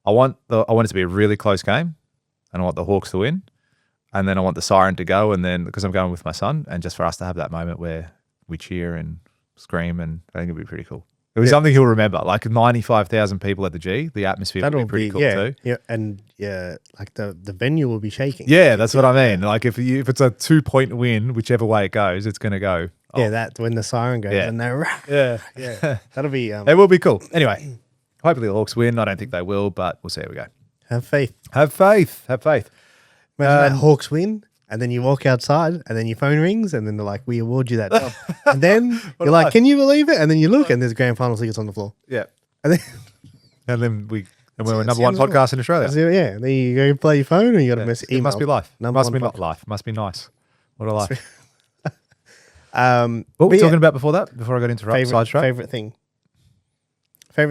I want it to be a really close game, and I want the Hawks to win, and then I want the siren to go, and then because I'm going with my son, and just for us to have that moment where we cheer and scream, and I think it'd be pretty cool. It'll be something he'll remember, like 95,000 people at the G. The atmosphere will be pretty cool too. Yeah, and like the venue will be shaking. Yeah, that's what I mean. Like if it's a 2-point win, whichever way it goes, it's going to go. Oh. Yeah, that when the siren goes and they're yeah, that'll be. It will be cool. Anyway, hopefully the Hawks win. I don't think they will, but we'll see how we go. Have faith. Have faith. Have faith. Imagine that Hawks win. And then you walk outside and then your phone rings and then they're like, we award you that job. And then you're like, can you believe it? And then you look and there's grand final tickets on the floor. Yeah. And then we're number one podcast in Australia. Yeah. Then you go play your phone and you got to miss email. It must be life. Must be life. Must be nice. What a life. What were we but yeah, talking about before that? Before I got interrupted, sidetrack? favorite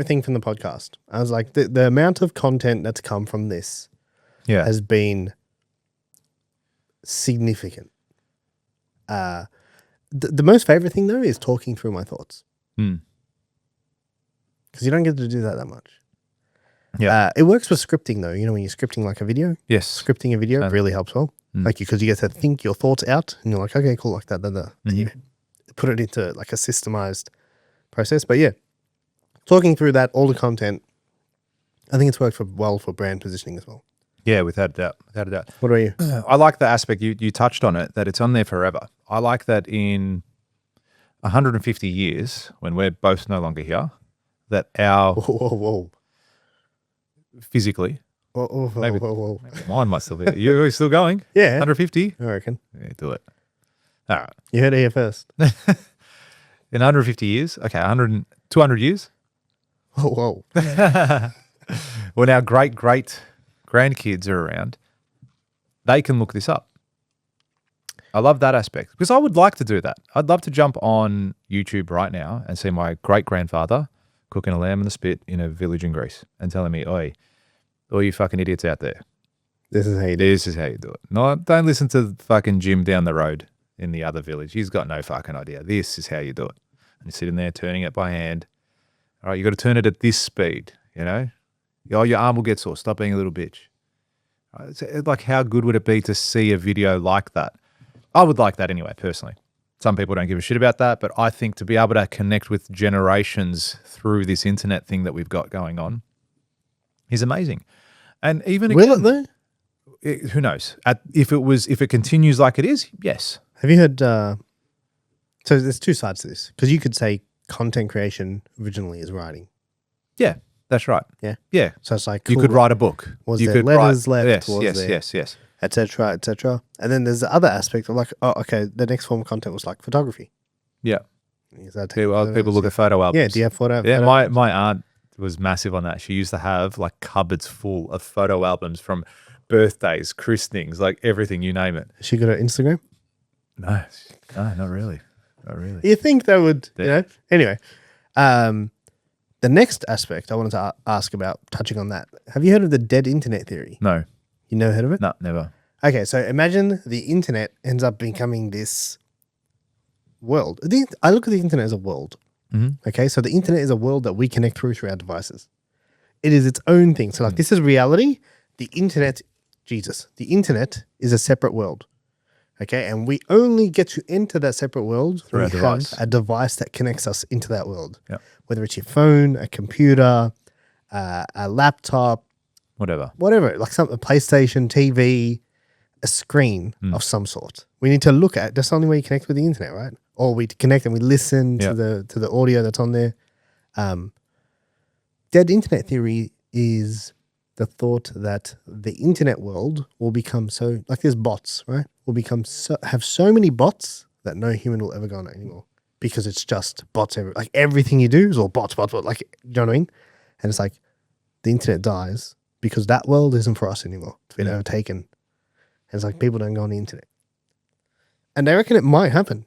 thing from the podcast. I was like, the amount of content that's come from this Yeah. has been significant. The most favorite thing though is talking through my thoughts, Mm. because you don't get to do that much. Yeah. It works with scripting though. You know, when you're scripting like a video, Yes. scripting a video really helps well. Mm. Like, because you get to think your thoughts out, and you're like, okay, cool, like that. And you put it into like a systemized process. But yeah, talking through that, all the content, I think it's worked well for brand positioning as well. Yeah, without a doubt. Without a doubt. What about you? I like the aspect you touched on it, that it's on there forever. I like that in 150 years, when we're both no longer here, that our Whoa. physically, Whoa. maybe mine might still be. You're still going? Yeah, 150? I reckon. Yeah, do it. All right. You heard it here first. In 150 years, okay, 200 years, Whoa. when our great grandkids are around, they can look this up. I love that aspect, because I would like to do that. I'd love to jump on YouTube right now and see my great-grandfather cooking a lamb in the spit in a village in Greece and telling me, oi, all you fucking idiots out there, This is how you do it. this is how you do it. No, don't listen to fucking Jim down the road in the other village. He's got no fucking idea. This is how you do it. And you're sitting there turning it by hand. All right, you got to turn it at this speed, you know? Oh, your arm will get sore. Stop being a little bitch. All right, it's like, how good would it be to see a video like that? I would like that anyway, personally. Some people don't give a shit about that, but I think to be able to connect with generations through this internet thing that we've got going on is amazing. And even Will again, it though? who knows? If it continues like it is, yes. Have you heard? So there's two sides to this, because you could say content creation originally is writing. Yeah, that's right. Yeah. Yeah. So it's like, You cool, could write a book. Was you there could letters write, left? Yes, Was yes, there- yes. etc., etc. And then there's the other aspect of like, oh, okay, the next form of content was like photography. Yeah. Is that People look at photo albums. Yeah, do you have photo? Yeah, photo- my aunt was massive on that. She used to have like cupboards full of photo albums from birthdays, christenings, like everything, you name it. She got her Instagram. No, not really. Not really. You think they would, Yeah. you know? Anyway, the next aspect I wanted to ask about, touching on that. Have you heard of the dead internet theory? No, You never heard of it? no, never. Okay, so imagine the internet ends up becoming this world. I look at the internet as a world. Mhm. Okay, so the internet is a world that we connect through our devices. It is its own thing. So like, this is reality. The internet, the internet is a separate world. Okay, and we only get to enter that separate world Through when our we have device. a device that connects us into that world. Yep. Whether it's your phone, a computer, a laptop, Whatever. whatever, like a PlayStation, TV, a screen of some sort. We need to look at. That's the only way you connect with the internet, right? Or we connect and we listen Yeah. to the audio that's on there. Dead internet theory is the thought that the internet world will become so, like, there's bots, right? Will become have so many bots that no human will ever go on it anymore, because it's just bots. Like everything you do is all bots. Like, you know what I mean? And it's like the internet dies because that world isn't for us anymore. It's been overtaken. And it's like people don't go on the internet. And they reckon it might happen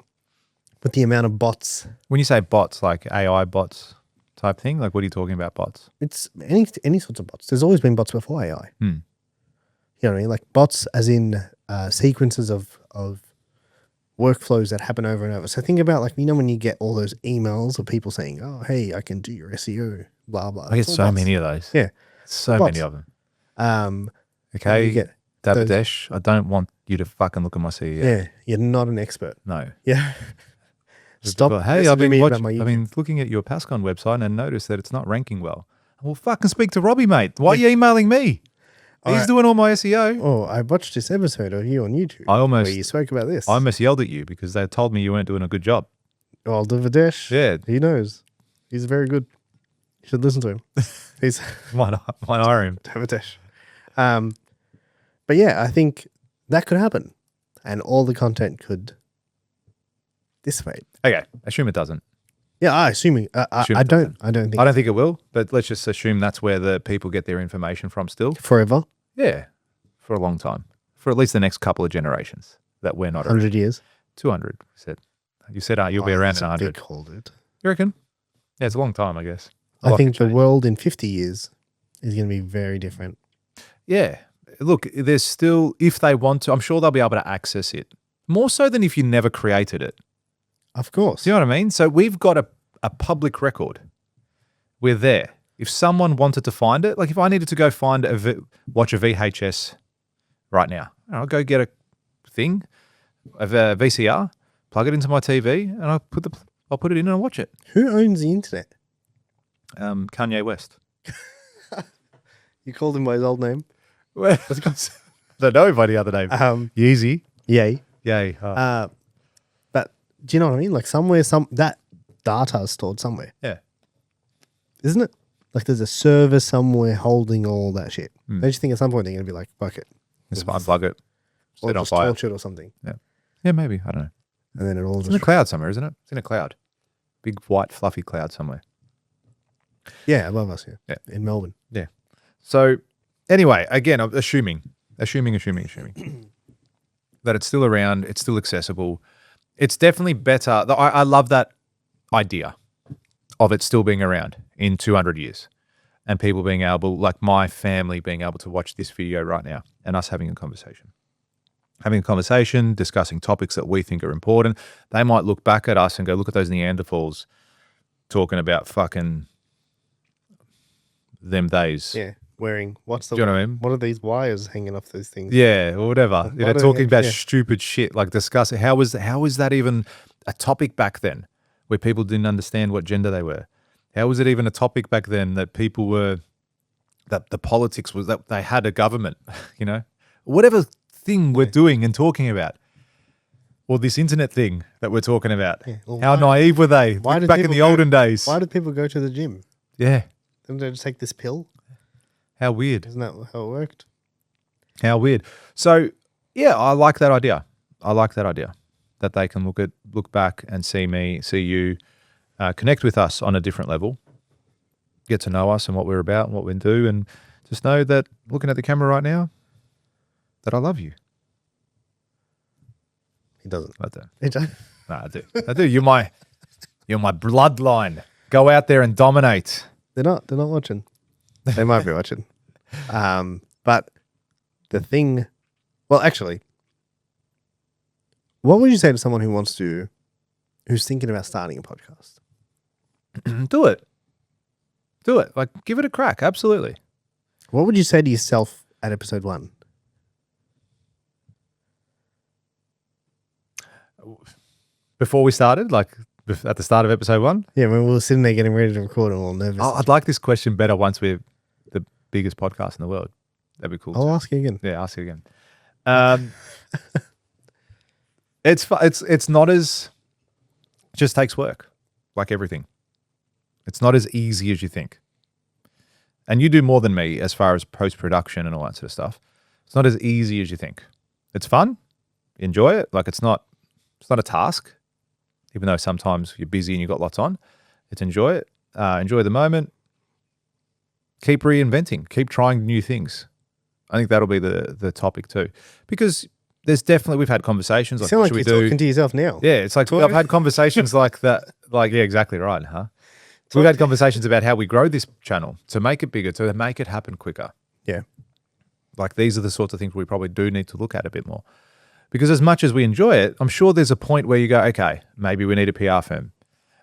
with the amount of bots. When you say bots, like AI bots type thing, like what are you talking about, bots? It's any sorts of bots. There's always been bots before AI. Hmm. You know what I mean? Like bots as in sequences of workflows that happen over and over. So think about, like, you know, when you get all those emails of people saying, oh, hey, I can do your SEO, blah, blah. I get It's all so bots. many of those. Yeah. So Bots. many of them. You Okay, get Dabadesh, I don't want you to fucking look at my CEO. Yeah, you're not an expert. No. Yeah. Stop. But, hey, messaging I've me been about my I've YouTube. been looking at your Pascon website and noticed that it's not ranking well. Well, fucking speak to Robbie, mate. Why are you emailing me? He's Alright. doing all my SEO. Oh, I watched this episode of you on YouTube I almost- where you spoke about this. I almost yelled at you because they told me you weren't doing a good job. Well, Davidesh, Yeah, he knows. He's very good. You should listen to him. He's might hire him. Davidesh. But yeah, I think that could happen, and all the content could dissipate. Okay, assume it doesn't. Yeah, I assuming Assume I it don't. I don't think I don't think it will, but let's just assume that's where the people get their information from still. forever. Yeah, for a long time. For at least the next couple of generations that we're not around. 100 years. 200, we said. You said you'll be around in 100. Big call, dude. You reckon? Yeah, it's a long time, I guess. I think the world in 50 years is going to be very different. Yeah. Look, there's still, if they want to, I'm sure they'll be able to access it. More so than if you never created it. Of course. Do you know what I mean? So we've got a public record. We're there. If someone wanted to find it, like if I needed to go find watch a VHS right now, I'll go get a thing, a VCR, plug it into my TV, and I'll put it in and I'll watch it. Who owns the internet? Kanye West. You called him by his old name? I don't know by the other name. Yeezy. Yay. Yay. But do you know what I mean? Like somewhere, that data is stored somewhere. Yeah. Isn't it? Like there's a server somewhere holding all that shit. Don't you think at some point they're going to be like, fuck it. Just unplug it. Or just torch it or something. Yeah. Yeah, maybe. I don't know. And then it all It's in a cloud somewhere, isn't it? It's in a cloud. Big, white, fluffy cloud somewhere. Yeah, above us here. Yeah. In Melbourne. Yeah. So anyway, again, I'm assuming that it's still around, it's still accessible. It's definitely better. I love that idea of it still being around in 200 years and people being able, like my family being able to watch this video right now and us having a conversation. Having a conversation, discussing topics that we think are important. They might look back at us and go, look at those Neanderthals talking about fucking them days. Yeah. Wearing, Do you know what I mean? What are these wires hanging off those things? Yeah, or whatever. Why do Talking about yeah. stupid shit, like discussing how was that even a topic back then where people didn't understand what gender they were? How was it even a topic back then that people were, that the politics was that they had a government, you know? Whatever thing we're doing and talking about. Or this internet thing that we're talking about. Yeah. Well, how naive were they back in the olden days? Why did people go to the gym? Yeah. Didn't they just take this pill? How weird. Isn't that how it worked? How weird. So, yeah, I like that idea. That they can look back and see me, see you, connect with us on a different level, get to know us and what we're about and what we do, and just know that looking at the camera right now, that I love you. He doesn't. I don't. He doesn't. No, I do. I do. You're my bloodline. Go out there and dominate. They're not watching. They might be watching. But the thing, well, actually, what would you say to someone who's thinking about starting a podcast? Do it. Like, give it a crack. Absolutely. What would you say to yourself at episode 1? Before we started, like at the start of episode 1? Yeah, when we were sitting there getting ready to record and all nervous. I'd like this question better once we're the biggest podcast in the world. That'd be cool. I'll ask you again. Yeah, ask you again. It's not as, it just takes work, like everything. It's not as easy as you think. And you do more than me as far as post-production and all that sort of stuff. It's not as easy as you think. It's fun. Enjoy it. Like it's not a task, even though sometimes you're busy and you've got lots on. It's enjoy it. Enjoy the moment. Keep reinventing. Keep trying new things. I think that'll be the topic too. Because there's definitely, we've had conversations You like, sound like should we you're do? talking to yourself now. Yeah, it's like I've had conversations like that. Like, yeah, exactly right, huh? We've had conversations about how we grow this channel to make it bigger, to make it happen quicker. Yeah. Like these are the sorts of things we probably do need to look at a bit more. Because as much as we enjoy it, I'm sure there's a point where you go, okay, maybe we need a PR firm.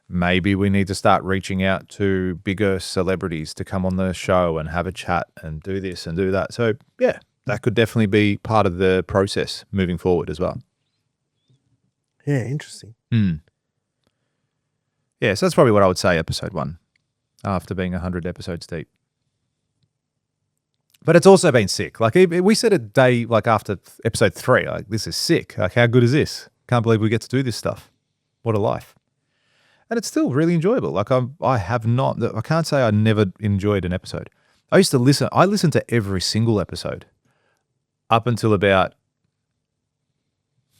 Maybe we need to start reaching out to bigger celebrities to come on the show and have a chat and do this and do that. So yeah, that could definitely be part of the process moving forward as well. Yeah, interesting. Yeah, so that's probably what I would say episode 1 after being 100 episodes deep. But it's also been sick. Like we said a day, like after episode 3, like this is sick. Like how good is this? Can't believe we get to do this stuff. What a life. And it's still really enjoyable. Like I can't say I never enjoyed an episode. I listened to every single episode up until about,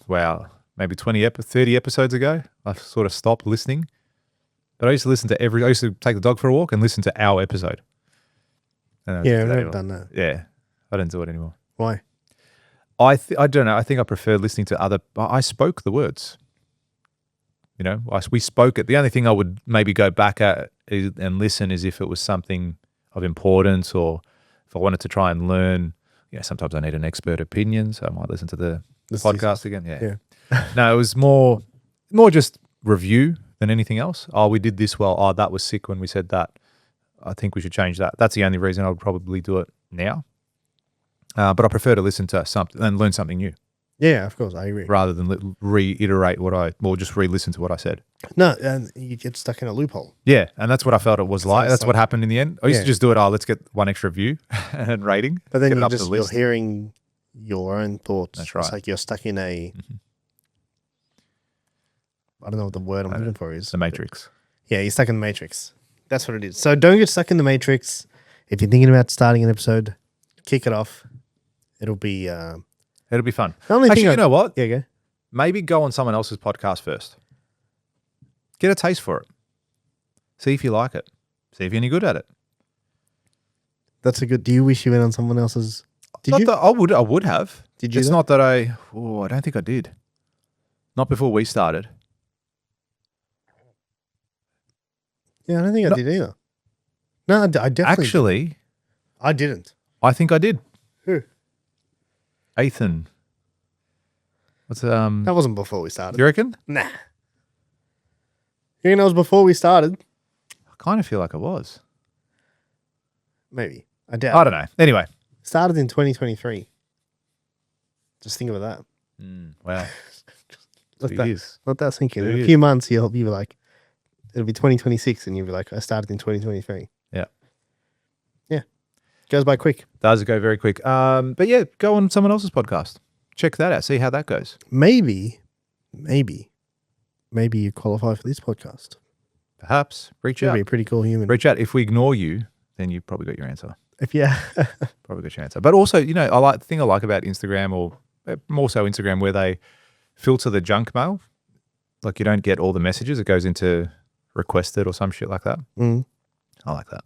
maybe 30 episodes ago. I sort of stopped listening. But I used to take the dog for a walk and listen to our episode. Yeah, I've never done that. Yeah, I don't do it anymore. Why? I don't know. I think I prefer listening to I spoke the words. You know, we spoke it. The only thing I would maybe go back at and listen is if it was something of importance, or if I wanted to try and learn. You know, sometimes I need an expert opinion, so I might listen to the podcast again. Yeah. No, it was more just review than anything else. Oh, we did this well. Oh, that was sick when we said that. I think we should change that. That's the only reason I would probably do it now. But I prefer to listen to something and learn something new. Yeah, of course, I agree. Rather than reiterate just re-listen to what I said. No, and you get stuck in a loophole. Yeah, and that's what I felt it was like. That's what happened in the end. I used to just do it. Oh, let's get one extra view and rating. But then you're hearing your own thoughts. That's right. It's like you're stuck in a. I don't know what the word I'm looking for is. The Matrix. Yeah, you're stuck in the Matrix. That's what it is. So don't get stuck in the Matrix. If you're thinking about starting an episode, kick it off. It'll be fun. Actually, you know what? Yeah, go. Maybe go on someone else's podcast first. Get a taste for it. See if you like it. See if you're any good at it. That's a good. Do you wish you went on someone else's? I would have. Did you? It's not that I don't think I did. Not before we started. Yeah, I don't think I did either. No, I definitely. Actually, I didn't. I think I did. Who? Ethan. What's That wasn't before we started. You reckon? Nah. You know, it was before we started. I kind of feel like it was. Maybe. I doubt. I don't know. Anyway. Started in 2023. Just think about that. Wow. Let that sink in. In a few months, you'll be like, it'll be 2026, and you'll be like, I started in 2023. Yeah. Yeah. Goes by quick. Does go very quick. But yeah, go on someone else's podcast. Check that out. See how that goes. Maybe you qualify for this podcast. Perhaps. Reach out. You'd be a pretty cool human. Reach out. If we ignore you, then you've probably got your answer. Probably got your answer. But also, you know, the thing I like about Instagram, or more so Instagram, where they filter the junk mail. Like you don't get all the messages. It goes into requested or some shit like that. Mm. I like that.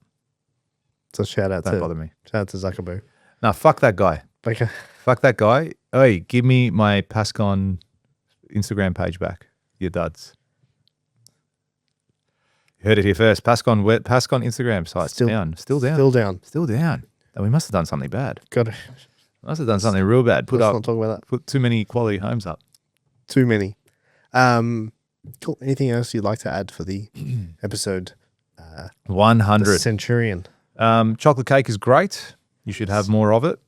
So shout out Don't bother me. Shout out to Zuckerberg. No, fuck that guy. Okay. Fuck that guy. Hey, give me my Pascon Instagram page back, you duds. You heard it here first. Pascon Instagram site down. Still down. And we must have done something bad. Got it. Must have done something real bad. Let's not talk about that. Put too many quality homes up. Too many. Cool. Anything else you'd like to add for the episode? 100. The Centurion. Chocolate cake is great. You should have more of it.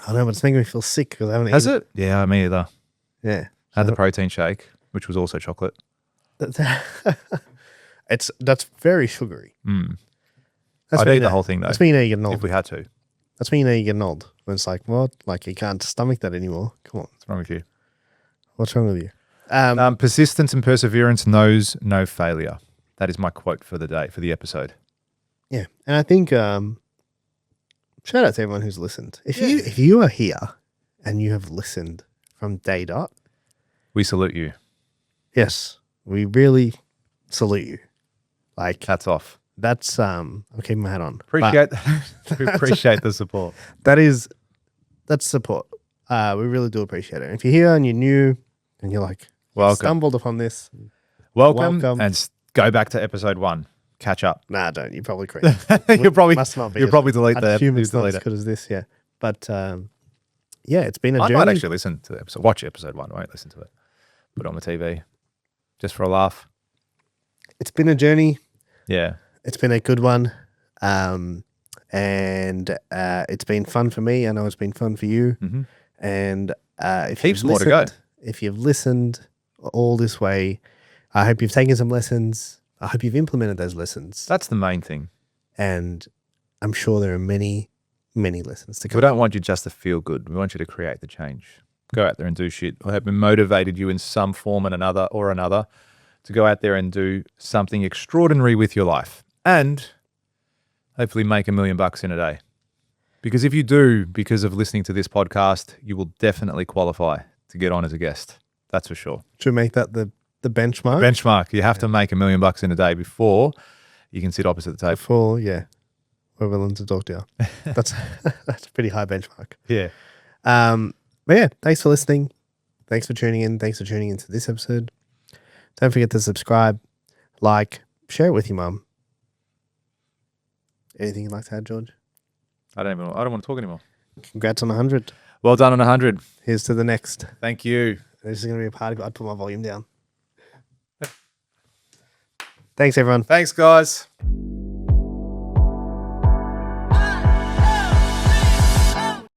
I know, but it's making me feel sick because I haven't Has eaten. it? Yeah, me either. Yeah. Had the protein shake, which was also chocolate. That's very sugary. I'd eat the whole thing though. That's when you know you're getting old. If we had to. That's when you know you're getting old. When it's like, what? Like you can't stomach that anymore. Come on. What's wrong with you? What's wrong with you? Persistence and perseverance knows no failure. That is my quote for the day, for the episode. Yeah. And I think shout out to everyone who's listened. If you are here and you have listened from day dot, we salute you. Yes. We really salute you. Like hats off. That's I'm keeping my hat on. We appreciate the support. That's support. We really do appreciate it. If you're here and you're new and you're like, welcome. Stumbled upon this. Welcome. And go back to episode 1. Catch up. Nah, don't. You're probably correct. you'll probably delete that. It's not as good as this, yeah. But yeah, it's been a journey. I might actually listen to the episode. Watch episode 1. I won't listen to it. Put it on the TV. Just for a laugh. It's been a journey. Yeah. It's been a good one. And it's been fun for me. I know it's been fun for you. Mm-hmm. And if heaps more to go. If you've listened all this way, I hope you've taken some lessons. I hope you've implemented those lessons. That's the main thing. And I'm sure there are many, many lessons to come. We don't want you just to feel good. We want you to create the change. Go out there and do shit. I hope it motivated you in some form and another to go out there and do something extraordinary with your life. And hopefully make $1 million in a day. Because if you do, because of listening to this podcast, you will definitely qualify to get on as a guest. That's for sure. Should we make that the benchmark? Benchmark. You have to make $1 million in a day before you can sit opposite the table. Before, yeah. We're willing to talk to you. That's a pretty high benchmark. Yeah. But yeah, thanks for listening. Thanks for tuning in. Thanks for tuning into this episode. Don't forget to subscribe, like, share it with your mum. Anything you'd like to add, George? I don't want to talk anymore. Congrats on 100. Well done on 100. Here's to the next. Thank you. This is going to be a party. I'd put my volume down. Thanks, everyone. Thanks, guys.